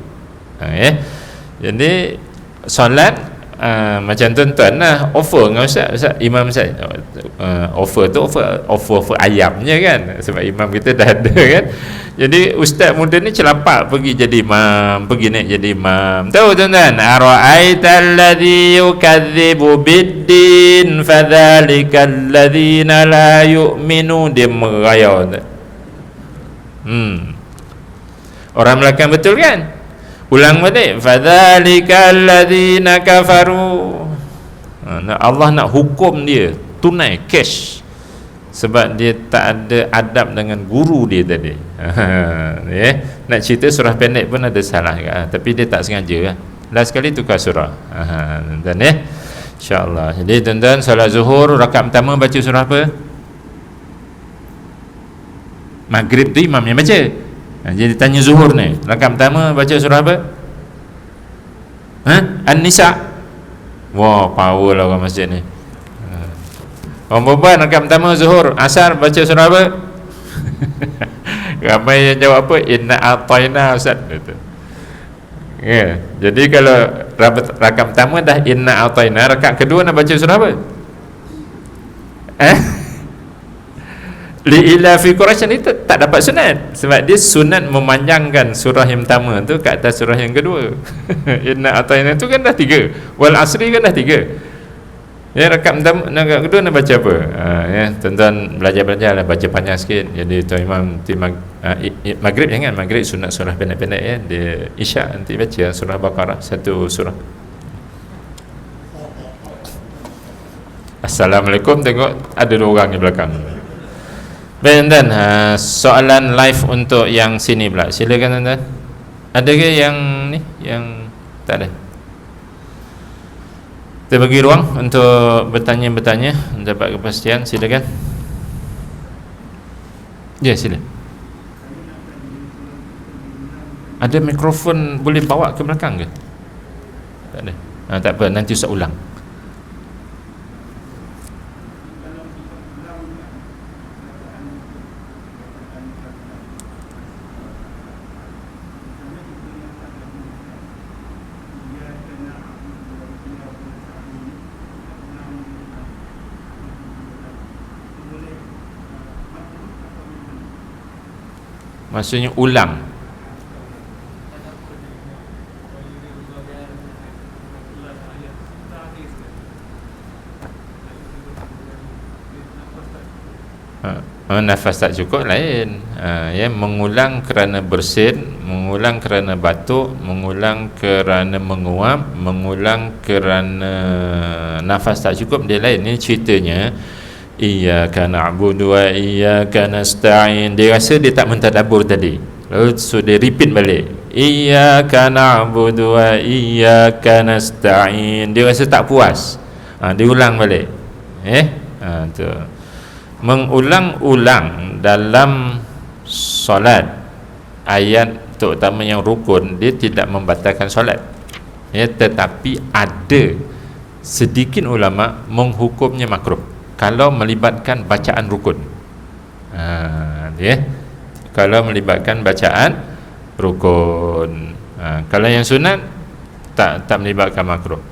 Jadi solat macam tuan-tuan lah offer dengan Ustaz, Imam Ustaz offer tu offer ayamnya kan, sebab imam kita dah ada kan. Jadi ustaz muda ni celapak pergi jadi imam, pergi naik jadi imam. Tahu tuan-tuan, ara'aital ladzi yukadzibu biddin fadzalikal ladzina la yu'minu, dia merayau. Orang Melaka betul kan? Ulang balik, fadzalikal ladzina kafaru. Allah nak hukum dia tunai, cash, sebab dia tak ada adab dengan guru dia tadi. Nak cerita surah pendek pun ada salah tapi dia tak sengaja last sekali tukar surah. Dan insya-Allah. Jadi tuan-tuan, solat zuhur rakaat pertama baca surah apa? Maghrib tu imam yang baca. Jadi tanya zuhur ni, rakaat pertama baca surah apa? An-Nisa. Wah, power lah orang masjid ni. Orang perempuan rakaat pertama zuhur, asar baca surah apa? Ramai yang jawab apa? Inna a'tayna, ustaz. Jadi kalau rakaat pertama dah inna a'tayna, rakaat kedua nak baca surah apa? Li'ila fi Quraisy itu tak dapat sunat, sebab dia sunat memanjangkan surah yang pertama tu kat atas surah yang kedua. Inna atayna tu kan dah 3, wal asri kan dah 3. Rakaat pertama, rakaat kedua nak baca apa? Tuan-tuan belajar lah, baca panjang sikit. Jadi tuan imam maghrib jangan, maghrib sunat surah pendek-pendek dia isyak nanti baca surah Baqarah satu surah. Assalamualaikum, tengok ada 2 orang di belakang. Baik tuan-tuan, soalan live untuk yang sini pula. Silakan tuan-tuan. Ada ke yang ni? Yang tak ada? Kita bagi ruang untuk bertanya-bertanya, dapat kepastian. Silakan. Ya, sila. Ada mikrofon boleh bawa ke belakang ke? Tak ada. Tak apa, nanti Ustaz ulang. Maksudnya ulang. Nafas tak cukup lain. Mengulang kerana bersin, mengulang kerana batuk, mengulang kerana menguap, mengulang kerana nafas tak cukup, dia lain. Ini ceritanya iyyaka na'budu wa iyyaka nasta'in. Dia rasa dia tak mentadabbur tadi, lalu so dia repeat balik, iyyaka na'budu wa iyyaka nasta'in. Dia rasa tak puas, dia ulang balik. Tu mengulang-ulang dalam solat ayat terutama yang rukun, dia tidak membatalkan solat, tetapi ada sedikit ulama menghukumnya makruh kalau melibatkan bacaan rukun. Kalau melibatkan bacaan rukun. Kalau yang sunat tak melibatkan makruh.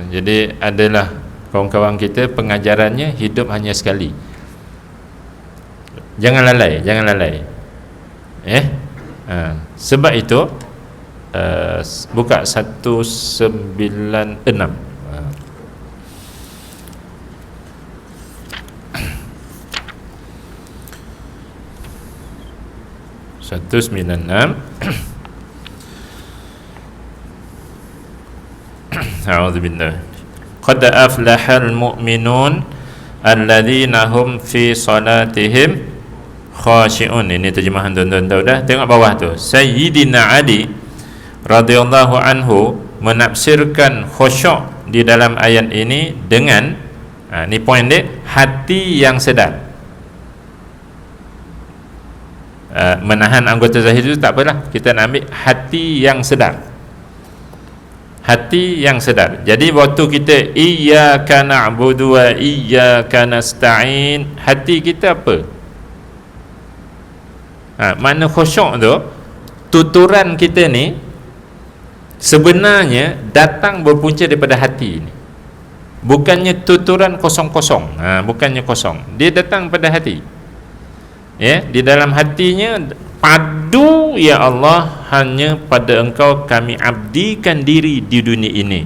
Jadi adalah kawan-kawan kita pengajarannya hidup hanya sekali. Jangan lalai. Sebab itu buka 196. A'udzubillah. Qad aflahal mu'minun alladzina hum fi salatihim khashi'un. Ini terjemahan tuan-tuan tahu dah. Tengok bawah tu, Sayyidina Ali radhiyallahu anhu menafsirkan khusyuk di dalam ayat ini dengan ni poin dia, hati yang sedar. Menahan anggota zahir itu tak apalah, kita nak ambil hati yang sedar. Hati yang sedar. Jadi waktu kita iyyaka na'budu wa iyyaka nasta'in, hati kita apa? Makna khusyuk tu, tuturan kita ni sebenarnya datang berpunca daripada hati ni. Bukannya tuturan kosong-kosong. Bukannya kosong. Dia datang pada hati. Ya, di dalam hatinya, padu ya Allah, hanya pada Engkau kami abdikan diri di dunia ini.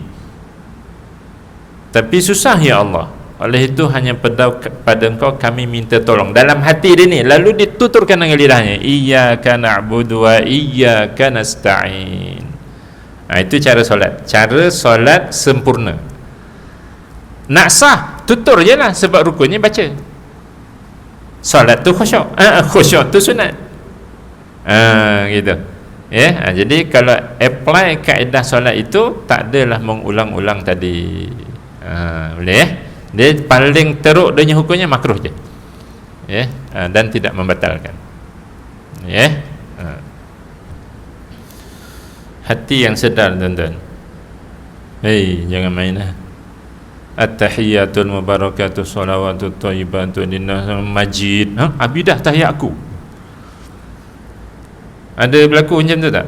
Tapi susah ya Allah. Oleh itu hanya pada Engkau kami minta tolong. Dalam hati dia ni, lalu dituturkan dengan lidahnya, iyyaka na'budu wa iyyaka nasta'in. Itu cara solat. Cara solat sempurna. Nak sah, tutur je lah, sebab rukunnya baca. Solat tu khusyuk, khusyuk tu sunat. Gitu. Jadi kalau apply kaedah solat itu, tak adalah mengulang-ulang tadi. Boleh dia paling teruk dia hukumnya makruh je. Dan tidak membatalkan. Hati yang sedar, tuan-tuan. Jangan main lah. At-tahiyyatul mubarakatuh salawatut thayyibatu linnah majid. Abidah tahiyat aku. Ada berlaku macam tu tak?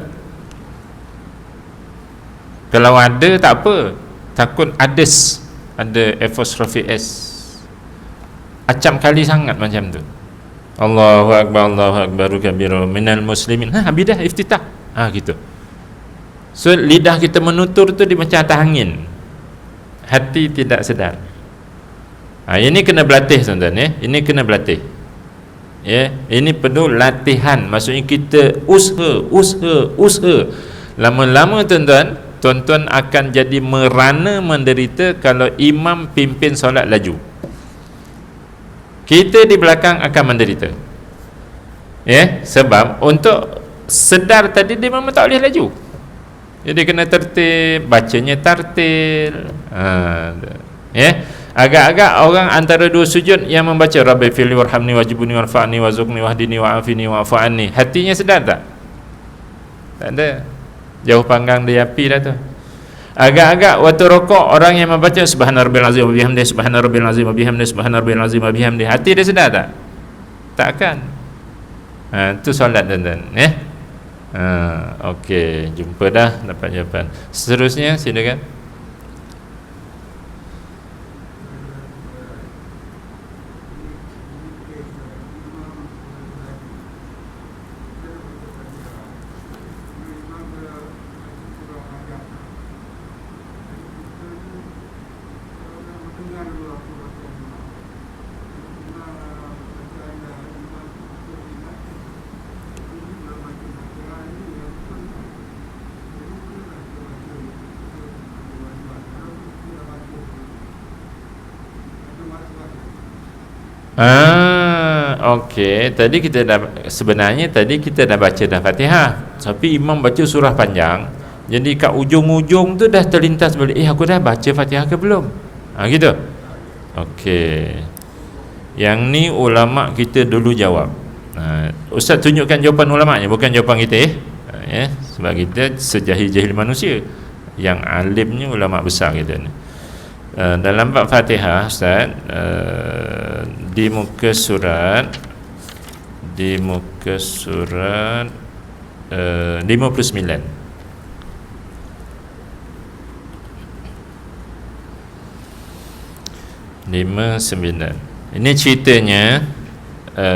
Kalau ada tak apa. Takut ades, ada apostrophe S. Acam kali sangat macam tu. Allahu akbar, Allahu akbaru kabiru minal muslimin. Abidah iftitah. Gitu. So lidah kita menutur tu dia macam atas angin. Hati tidak sedar. Ini kena berlatih, tuan-tuan. Ini kena berlatih. Ini perlu latihan. Maksudnya kita usaha. Lama-lama, tuan-tuan akan jadi merana menderita kalau imam pimpin solat laju. Kita di belakang akan menderita. Sebab untuk sedar tadi dia memang tak boleh laju. Jadi kena tertib, bacanya tartil. Agak-agak orang antara dua sujud yang membaca Rabbi firli warhamni wajibuni warfa'ni warzuqni wahdini wa'afini wa'fu'anni, hatinya sedar tak? Tak ada. Jauh panggang dia api dah tu. Agak-agak waktu rokok orang yang membaca subhana rabbil azim wa bihamdihi subhana rabbil azim wa bihamdihi subhana rabbil azim wa bihamdihi, hati dia sedar tak? Takkan. Tu solat, tuan-tuan. Okey, jumpa dah, dapat jawapan. Seterusnya silakan. Okey, tadi kita dah baca dah Fatihah, tapi imam baca surah panjang. Jadi kat ujung-ujung tu dah terlintas balik, aku dah baca Fatihah ke belum? Gitu. Okey. Yang ni ulama kita dulu jawab. Ustaz tunjukkan jawapan ulamanya, bukan jawapan kita. Sebab kita sejahil-jahil manusia. Yang alimnya ulama besar kita ni. Dalam bab Fatihah, Ustaz, di muka surat 59. 59. Ini ceritanya,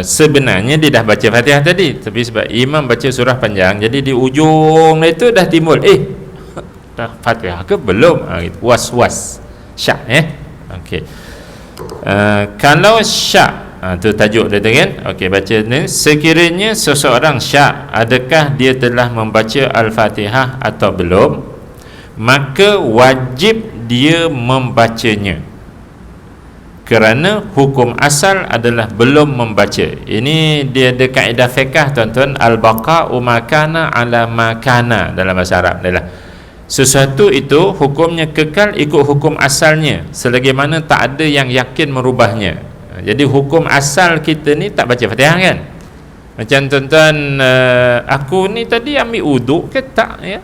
sebenarnya dia dah baca Fatihah tadi, tapi sebab imam baca surah panjang, jadi di ujung itu dah timbul, dah Fatihah ke belum? Was-was, syak. Okey. Kalau syak, tu tajuk dia kan. Okey, baca ni. Sekiranya seseorang syak, adakah dia telah membaca Al-Fatihah atau belum? Maka wajib dia membacanya. kerana hukum asal adalah belum membaca. Ini dia ada kaedah fiqh tuan-tuan, al-baqa'u makana ala makana dalam bahasa Arab adalah sesuatu itu hukumnya kekal ikut hukum asalnya selagi mana tak ada yang yakin merubahnya. Jadi hukum asal kita ni tak baca Fatihah kan? Macam tuan-tuan, aku ni tadi ambil uduk ke tak ya?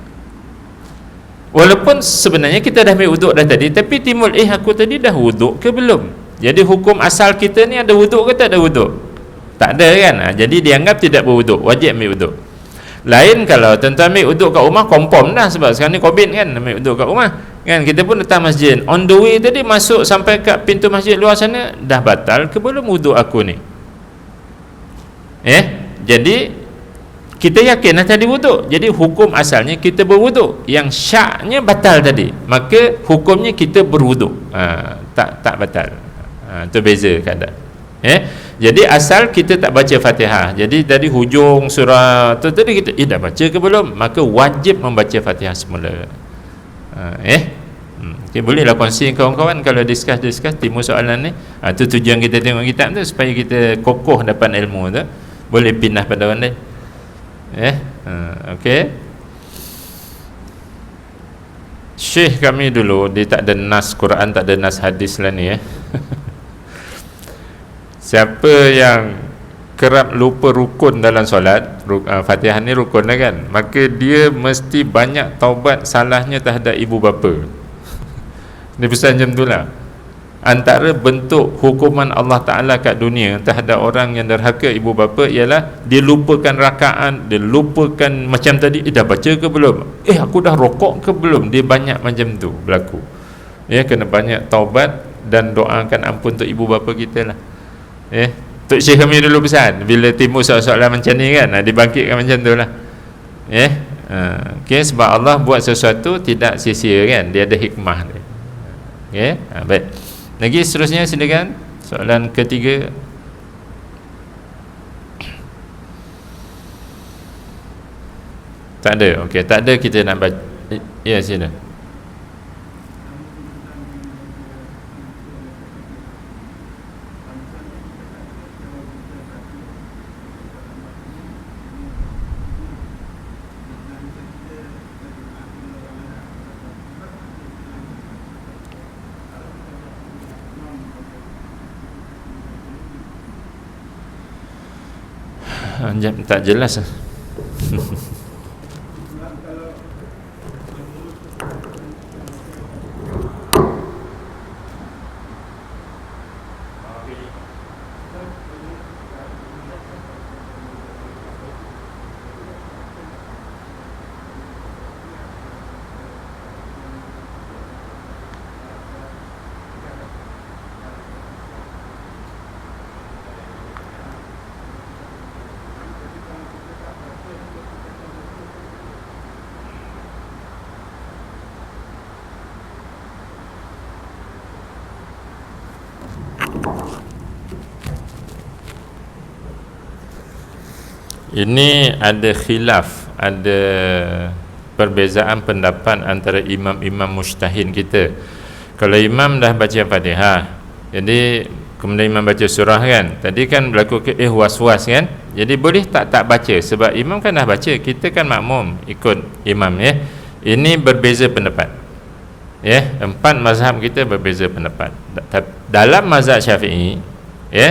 Walaupun sebenarnya kita dah ambil uduk dah tadi, tapi timbul aku tadi dah uduk ke belum? Jadi hukum asal kita ni ada wuduk ke tak ada wuduk? Tak ada kan? Jadi dianggap tidak berwuduk, wajib ambil wuduk. Lain kalau tuan-tuan ambil wuduk kat rumah, confirm dah, sebab sekarang ni COVID kan, ambil wuduk kat rumah kan. Kita pun datang masjid, on the way tadi masuk sampai kat pintu masjid luar sana, dah batal ke belum wuduk aku ni? Jadi kita yakin dah tadi wuduk, jadi hukum asalnya kita berwuduk, yang syaknya batal tadi, maka hukumnya kita berwuduk, tak batal. Itu beza keadaan. Jadi asal kita tak baca Fatihah, jadi dari hujung surah tu tadi kita dah baca ke belum, maka wajib membaca Fatihah semula. Okay, bolehlah kongsi kawan-kawan kalau discuss timbul soalan ni. Itu tujuan kita tengok kitab tu, supaya kita kokoh dapat ilmu tu, boleh pindah pada orang lain. Okey. Syekh kami dulu dia tak ada nas Quran, tak ada nas hadis lah ni Siapa yang kerap lupa rukun dalam solat, Fatihah ni rukun lah kan, maka dia mesti banyak taubat salahnya terhadap ibu bapa. Dia pesan macam tu lah. Antara bentuk hukuman Allah Ta'ala kat dunia terhadap orang yang derhaka ibu bapa ialah dia lupakan rakaat, dia lupakan macam tadi, dah baca ke belum, aku dah rokok ke belum. Dia banyak macam tu berlaku. Kena banyak taubat dan doakan ampun untuk ibu bapa kita lah. Tok Syekh kami dulu pesan, bila timbul soalan macam ni kan, dibangkitkan macam tu lah. Sebab Allah buat sesuatu tidak sia-sia kan, dia ada hikmah dia. Baik. Lagi seterusnya silakan, soalan ketiga. Tak ada. Okey, tak ada, kita nak baca. Ya, sila. Tak jelas. Ini ada khilaf, ada perbezaan pendapat antara imam-imam mujtahid kita. Kalau imam dah baca Fatihah, jadi kemudian imam baca surah kan, tadi kan berlaku was-was kan, jadi boleh tak baca, sebab imam kan dah baca, kita kan makmum ikut imam Ini berbeza pendapat. Empat mazhab kita berbeza pendapat. Dalam mazhab Syafi'i,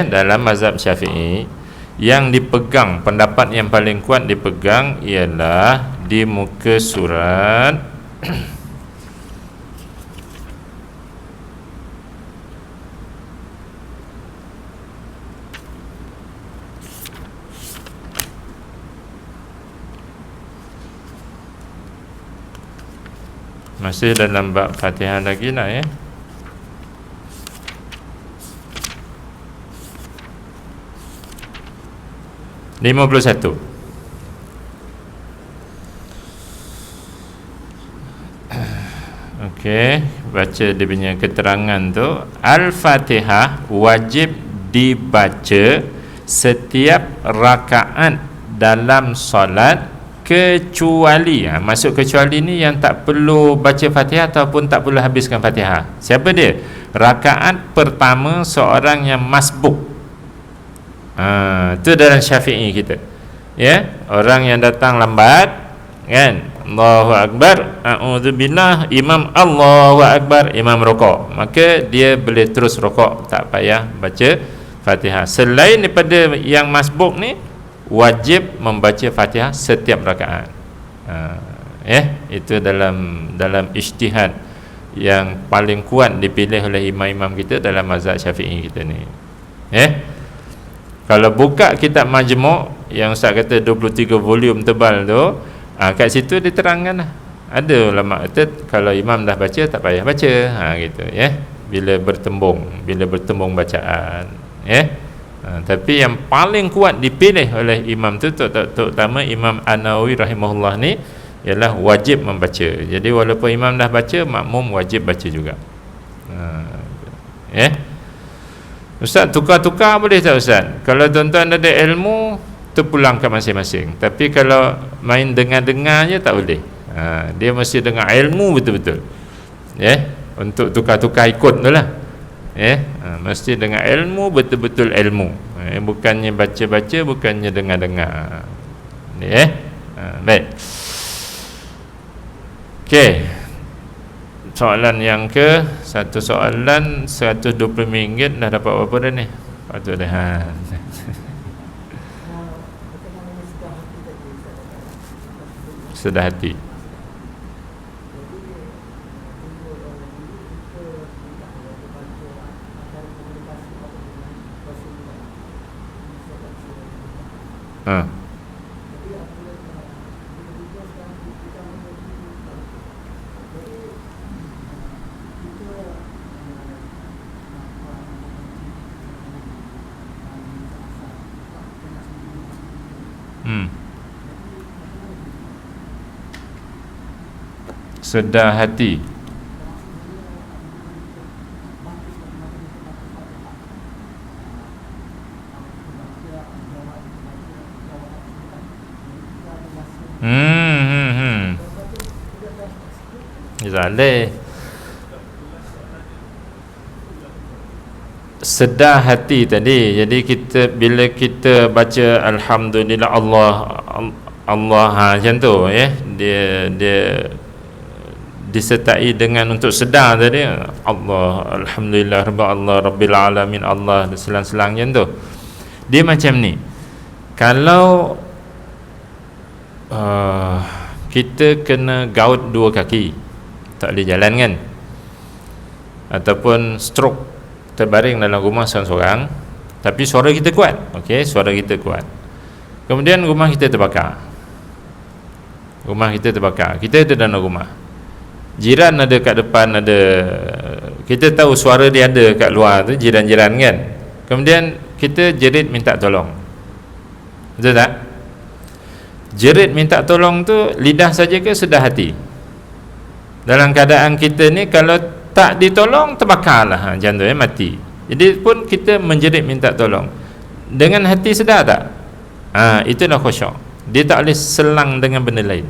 dalam mazhab Syafi'i, yang dipegang, pendapat yang paling kuat dipegang ialah di muka surat masih dalam bab Fatihah lagi lah 51. Okey, baca dia punya keterangan tu. Al-Fatihah wajib dibaca setiap rakaat dalam solat kecuali, maksud kecuali ni yang tak perlu baca Fatihah ataupun tak perlu habiskan Fatihah. Siapa dia? Rakaat pertama seorang yang masbuk. Itu dalam Syafi'i kita. Ya, orang yang datang lambat, kan? Allahu Akbar, a'udzubillah, imam Allahu Akbar, imam rokok, maka dia boleh terus rokok, tak payah baca Fatihah. Selain daripada yang masbuk ni, wajib membaca Fatihah setiap rakaat. Itu dalam ijtihad yang paling kuat dipilih oleh imam-imam kita dalam mazhab Syafi'i kita ni. Kalau buka kitab Majmu' yang Ustaz kata 23 volume tebal tu, kat situ diterangkan lah. Ada ulama kata kalau imam dah baca tak payah baca, gitu ya. Bila bertembung bacaan, tapi yang paling kuat dipilih oleh imam tu, terutama Imam An-Nawawi rahimahullah ni, ialah wajib membaca. Jadi walaupun imam dah baca, makmum wajib baca juga. Ustaz, tukar-tukar boleh tak Ustaz? Kalau tuan-tuan ada ilmu, terpulang ke masing-masing. Tapi kalau main dengar-dengar je tak boleh. Dia mesti dengar ilmu betul-betul. Untuk tukar-tukar ikut tu lah. Mesti dengar ilmu, betul-betul ilmu. Bukannya baca-baca, bukannya dengar-dengar. Baik. Okey. Soalan yang satu soalan RM120 dah dapat berapa dah ni? Patut dah. Sedah hati. Sedah hati. Zaleh. Sedah hati tadi. Jadi bila kita baca alhamdulillah Allah macam tu dia disertai dengan untuk sedar tadi, Allah, alhamdulillah rabbil alamin, Allah, selang-selang macam tu. Dia macam ni. Kalau kita kena gout dua kaki, tak boleh jalan kan, ataupun stroke, terbaring dalam rumah seorang-seorang, tapi suara kita kuat, suara kita kuat, kemudian rumah kita terbakar, kita ada dalam rumah, jiran ada kat depan, ada, kita tahu suara dia ada kat luar tu, jiran-jiran kan, kemudian kita jerit minta tolong, betul tak? Jerit minta tolong tu lidah saja ke sedah hati? Dalam keadaan kita ni, kalau tak ditolong terbakarlah, macam tu mati. Jadi pun kita menjerit minta tolong dengan hati sedar tak? Itulah khusyuk. Dia tak boleh selang dengan benda lain.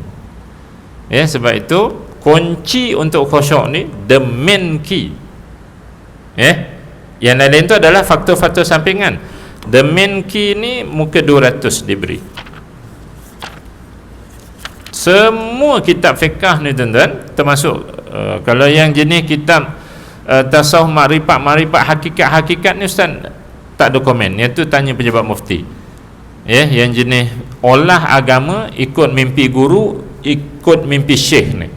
Sebab itu kunci untuk khusyuk ni, the main key. Yang lain tu adalah faktor-faktor sampingan. The main key ni muka 200 diberi. Semua kitab fiqah ni tuan-tuan, termasuk kalau yang jenis kitab tasawuf makrifat hakikat ni Ustaz tak ada komen. Yang tu tanya pejabat mufti. Yang jenis olah agama ikut mimpi guru, ikut mimpi syekh ni,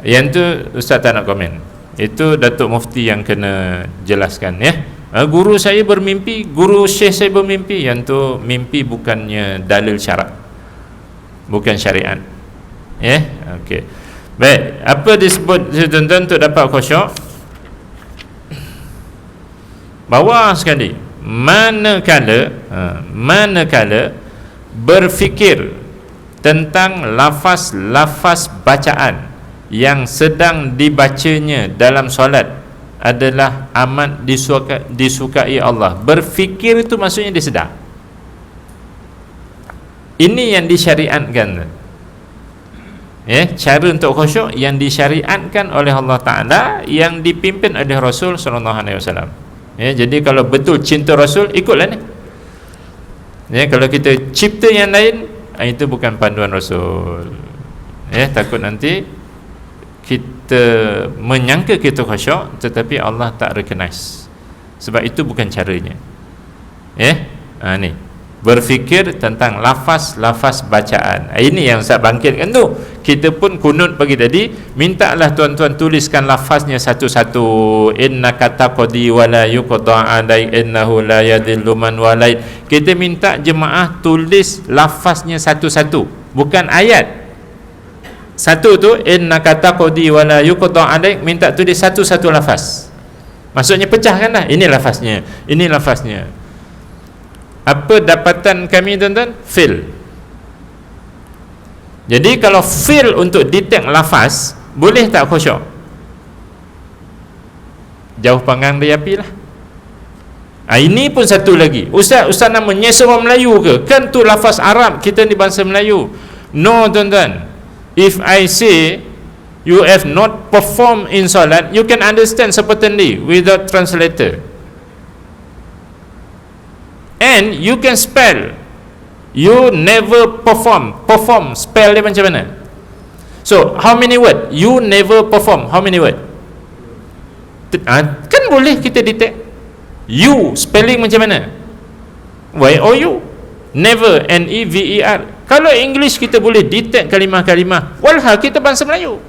yang tu Ustaz tak nak komen. Itu Datuk Mufti yang kena jelaskan. Guru saya bermimpi, guru syekh saya bermimpi, yang tu mimpi bukannya dalil syarak, bukan syariat. Okey. Baik, apa disebut tuan-tuan untuk dapat khusyuk? Bawah sekali, manakala berfikir tentang lafaz-lafaz bacaan yang sedang dibacanya dalam solat adalah amat disukai Allah. Berfikir itu maksudnya dia sedar. Ini yang disyariatkan. Cara untuk khusyuk yang disyariatkan oleh Allah Ta'ala, yang dipimpin oleh Rasul SAW. Jadi kalau betul cinta Rasul, ikutlah ni. Kalau kita cipta yang lain, itu bukan panduan Rasul. Takut nanti kita menyangka kita khusyuk, tetapi Allah tak recognize. Sebab itu bukan caranya. Ni berfikir tentang lafaz bacaan. Ini yang saya bangkitkan tu. Kita pun kunut pagi tadi, mintalah tuan-tuan tuliskan lafaznya satu-satu. Innaka taqdi wa la yuqda alaik innahu la yadhillu man walait. Kita minta jemaah tulis lafaznya satu-satu, bukan ayat. Satu tu innaka taqdi wa la yuqda alaik, minta tulis satu-satu lafaz. Maksudnya pecahkanlah. Ini lafaznya, ini lafaznya. Apa dapatan kami tuan-tuan? Fil. Jadi kalau fil untuk detect lafaz, boleh tak khusyuk? Jauh panggang dari api lah. Ini pun satu lagi. Ustaz nak menyesal orang Melayu ke? Kan tu lafaz Arab, kita ni bangsa Melayu. No tuan-tuan. If I say you have not performed in solat, you can understand certainly without translator. And you can spell. You never perform spell dia macam mana? So how many word? You never perform, how many word? Kan boleh kita detect. You spelling macam mana? Y-O-U. Never, N-E-V-E-R. Kalau English kita boleh detect kalimah-kalimah, walhal kita bangsa Melayu,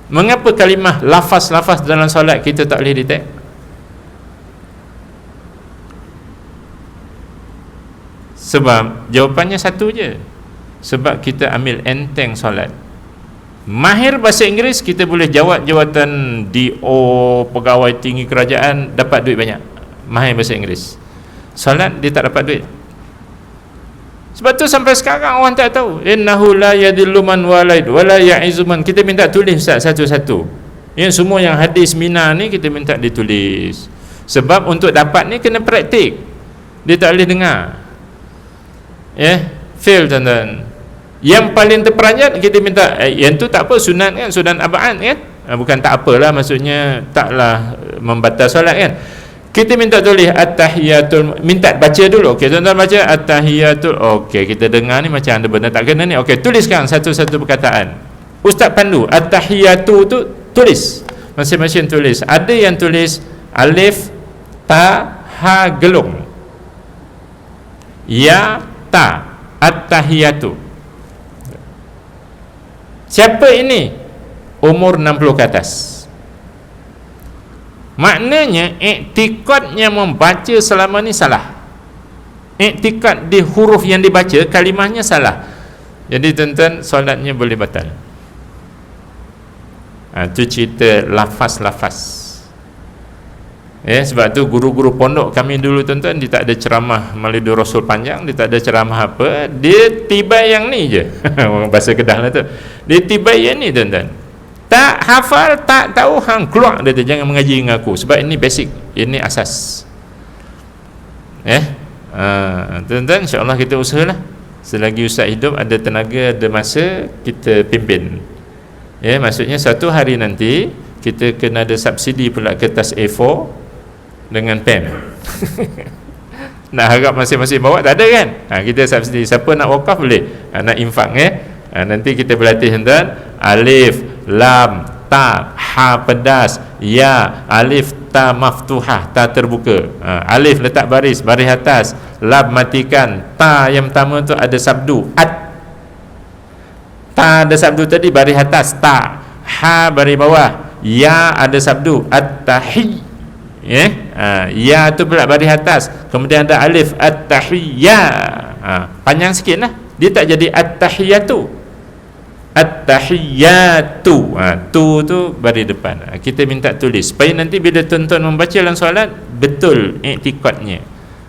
mengapa kalimah lafaz-lafaz dalam solat kita tak boleh detect? Sebab jawapannya satu je. Sebab kita ambil enteng solat. Mahir bahasa Inggeris, kita boleh jawab jawatan DO, pegawai tinggi kerajaan, dapat duit banyak. Mahir bahasa Inggeris. Solat dia tak dapat duit. Sebab tu sampai sekarang orang tak tahu. Innahu la yadillu man walait wa la ya'izu man. Kita minta tulis satu-satu. Semua yang hadis mina ni kita minta ditulis. Sebab untuk dapat ni kena praktik. Dia tak boleh dengar. Fail tuan-tuan. Yang paling terperanjat kita minta, yang tu tak apa, sunat kan, sunat abad kan, bukan tak apalah, maksudnya taklah membatal solat kan. Kita minta tulis at-tahiyatul, minta baca dulu. Okey, tuan-tuan baca at-tahiyatul. Okey, kita dengar ni macam ada benda tak kena ni. Okey, tuliskan satu-satu perkataan. Ustaz pandu at-tahiyatu tu tulis. Masing-masing tulis. Ada yang tulis alif, ta, ha, gelung. Ya, ta, at-tahiyatu. Siapa ini? Umur 60 ke atas. Maknanya iktikadnya membaca selama ni salah. Iktikad di huruf yang dibaca, kalimahnya salah. Jadi tuan-tuan, solatnya boleh batal. Itu cerita lafaz-lafaz. Sebab tu guru-guru pondok kami dulu tuan-tuan, dia tak ada ceramah Maulidur Rasul panjang, dia tak ada ceramah apa, dia tibai yang ni je. Bahasa Kedah lah tu. Dia tibai yang ni tuan-tuan. Tak hafal, tak tahu, hang keluar dia tu, jangan mengaji dengan aku. Sebab ini basic, ini asas. Tuan-tuan, insya-Allah kita usahalah. Selagi Ustaz hidup, ada tenaga, ada masa, kita pimpin. Maksudnya satu hari nanti kita kena ada subsidi pula kertas A4 dengan pen. Nak harap masing-masing bawa tak ada kan. Kita subsidi. Siapa nak wakaf boleh, nak infak nanti kita berlatih tuan, alif, lam, ta, ha pedas, ya, alif, ta maftuhah, ta terbuka, alif letak baris atas, lam matikan, ta yang pertama tu ada sabdu at, ta ada sabdu tadi baris atas, ta, ha baris bawah, ya ada sabdu at-tahi, ya tu pula baris atas, kemudian ada alif at-tahiyya, panjang sikit lah, dia tak jadi at-tahiyatu, at-tahiyyatu, tu baris depan. Kita minta tulis supaya nanti bila tuan-tuan membaca dalam solat, betul iktikadnya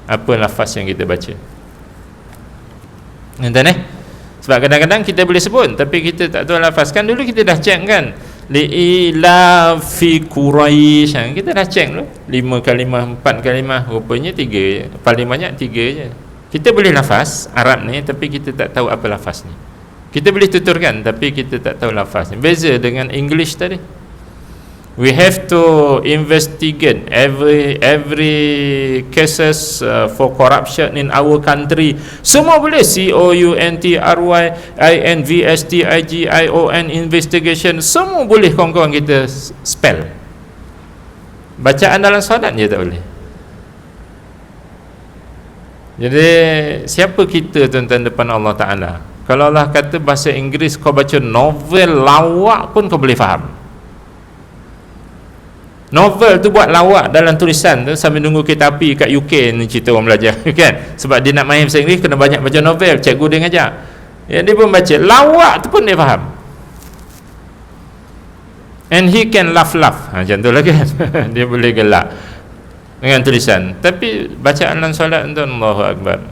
apa lafaz yang kita baca. Tuan-tuan sebab kadang-kadang kita boleh sebut tapi kita tak tahu lafaz. Kan dulu kita dah check kan, li'ila fi Quraisy, kita dah check dulu 5 kalimah 4 kalimah, rupanya 3 je, paling banyak 3 je. Kita boleh lafaz Arab ni tapi kita tak tahu apa lafaz ni. Kita boleh tuturkan tapi kita tak tahu lafaz. Beza dengan English tadi. We have to investigate every cases for corruption in our country. Semua boleh COUNTRYINVESTIGION investigation, semua boleh kawan-kawan kita spell. Bacaan dalam solat je tak boleh. Jadi siapa kita tuan-tuan depan Allah Ta'ala? Kalau Allah kata bahasa Inggeris, kau baca novel lawak pun kau boleh faham. Novel tu buat lawak dalam tulisan tu sambil nunggu kereta api kat UK ni, cerita orang belajar kan. Sebab dia nak main bahasa Inggeris kena banyak baca novel, cikgu dia ngajar. Ya, dia pun baca lawak tu pun dia faham. And he can laugh. Macam tu lah kan. Dia boleh gelak dengan tulisan. Tapi bacaan dalam solat tu Allahu Akbar.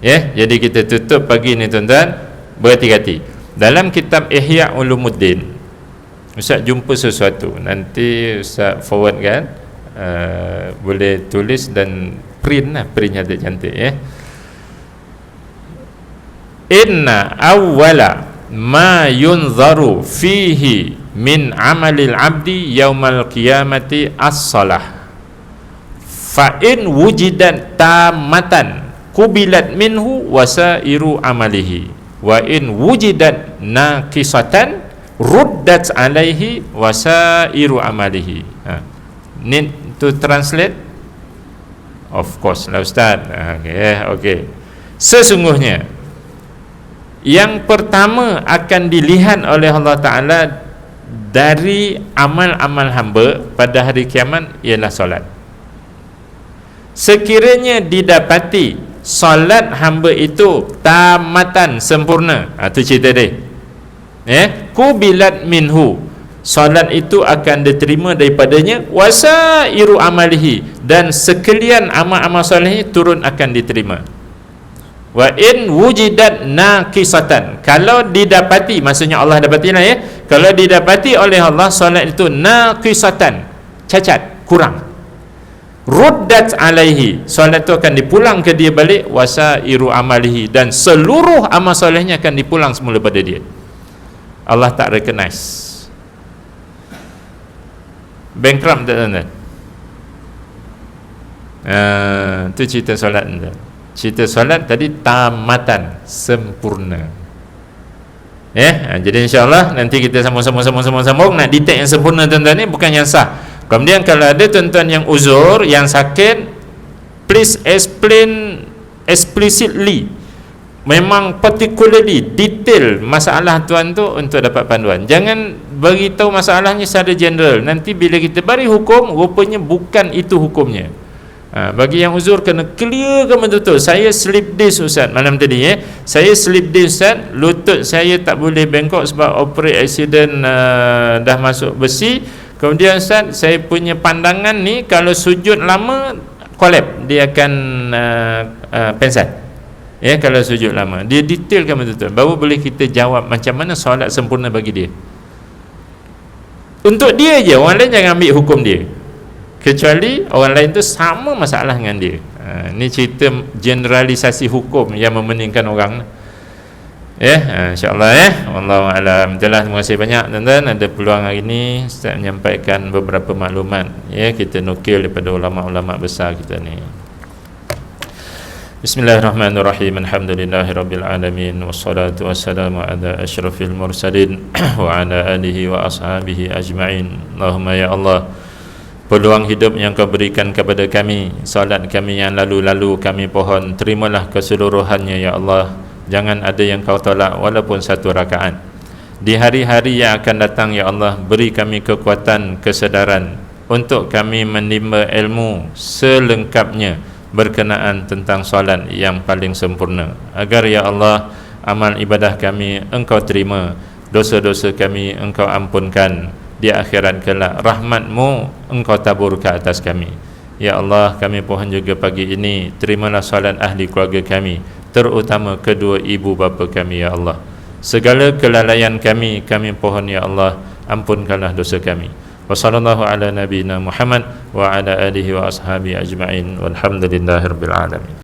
Ya, jadi kita tutup pagi ni tuan-tuan, berhati-hati. Dalam kitab Ihya Ulumuddin, Ustaz jumpa sesuatu, nanti Ustaz forward kan, boleh tulis dan print lah, print cantik-cantik ya. Inna awwala ma yunzaru fihi min amalil abdi yaumal qiyamati as-salah, fa in wujidat tamatan kubilat minhu wasairu amalihi, wa in wujidat naqisatan ruddat alaihi wasairu amalihi. Need to translate? Of course lah Ustaz. Okay. Sesungguhnya yang pertama akan dilihat oleh Allah Ta'ala dari amal-amal hamba pada hari kiamat ialah solat. Sekiranya didapati solat hamba itu tamatan, sempurna, itu cerita dia. Kubilat minhu, solat itu akan diterima daripadanya, wasairu amalihi, dan sekalian amal-amal soleh turun akan diterima. Wa in wujidat naqisatan, kalau didapati, maksudnya Allah dapatilah ya, kalau didapati oleh Allah solat itu naqisatan, cacat, kurang, ruddat alaihi, solat itu akan dipulang ke dia balik, wasairu amalihi, dan seluruh amal solehnya akan dipulang semula pada dia. Allah tak recognize. Bankrupt tak tuan-tuan? Itu cerita solat tuan. Cerita solat tadi tamatan, sempurna. Jadi insyaAllah nanti kita sambung nak detect yang sempurna tuan-tuan ni, bukan yang sah. Kemudian kalau ada tuan-tuan yang uzur, yang sakit, please explain explicitly, memang particularly detail masalah tuan tu untuk dapat panduan. Jangan bagi tahu masalahnya secara general. Nanti bila kita bagi hukum, rupanya bukan itu hukumnya. Bagi yang uzur kena clearkan betul-betul. Saya slip disc Ustaz malam tadi saya slip disc Ustaz, lutut saya tak boleh bengkok sebab operate accident, dah masuk besi. Kemudian Ustaz, saya punya pandangan ni kalau sujud lama collapse, dia akan pensat. Kalau sujud lama, dia detailkan betul-betul, baru boleh kita jawab macam mana solat sempurna bagi dia. Untuk dia je, orang lain jangan ambil hukum dia, kecuali orang lain tu sama masalah dengan dia. Ini cerita generalisasi hukum yang memeningkan orang. InsyaAllah Wallahu a'lam. Terima kasih banyak tuan-tuan. Ada peluang hari ini Ustaz menyampaikan beberapa maklumat kita nukil daripada ulama-ulama besar kita ni. Bismillahirrahmanirrahim. Alhamdulillahirabbil alamin, wassalatu wassalamu ala asyrafil mursalin wa ala alihi wa ashabihi ajma'in. Allahumma ya Allah, peluang hidup yang kau berikan kepada kami, salat kami yang lalu-lalu kami pohon terimalah keseluruhannya ya Allah. Jangan ada yang kau tolak walaupun satu rakaat. Di hari-hari yang akan datang ya Allah, beri kami kekuatan, kesedaran untuk kami menimba ilmu selengkapnya berkenaan tentang solat yang paling sempurna, agar ya Allah amal ibadah kami engkau terima, dosa-dosa kami engkau ampunkan, di akhirat kelak rahmatmu engkau tabur ke atas kami. Ya Allah, kami pohon juga pagi ini terimalah solat ahli keluarga kami, terutama kedua ibu bapa kami ya Allah. Segala kelalaian kami pohon ya Allah, ampunkanlah dosa kami. Wa sallallahu ala nabiyyina Muhammad wa ala alihi wa ashabihi ajma'in walhamdulillahirabbil alamin.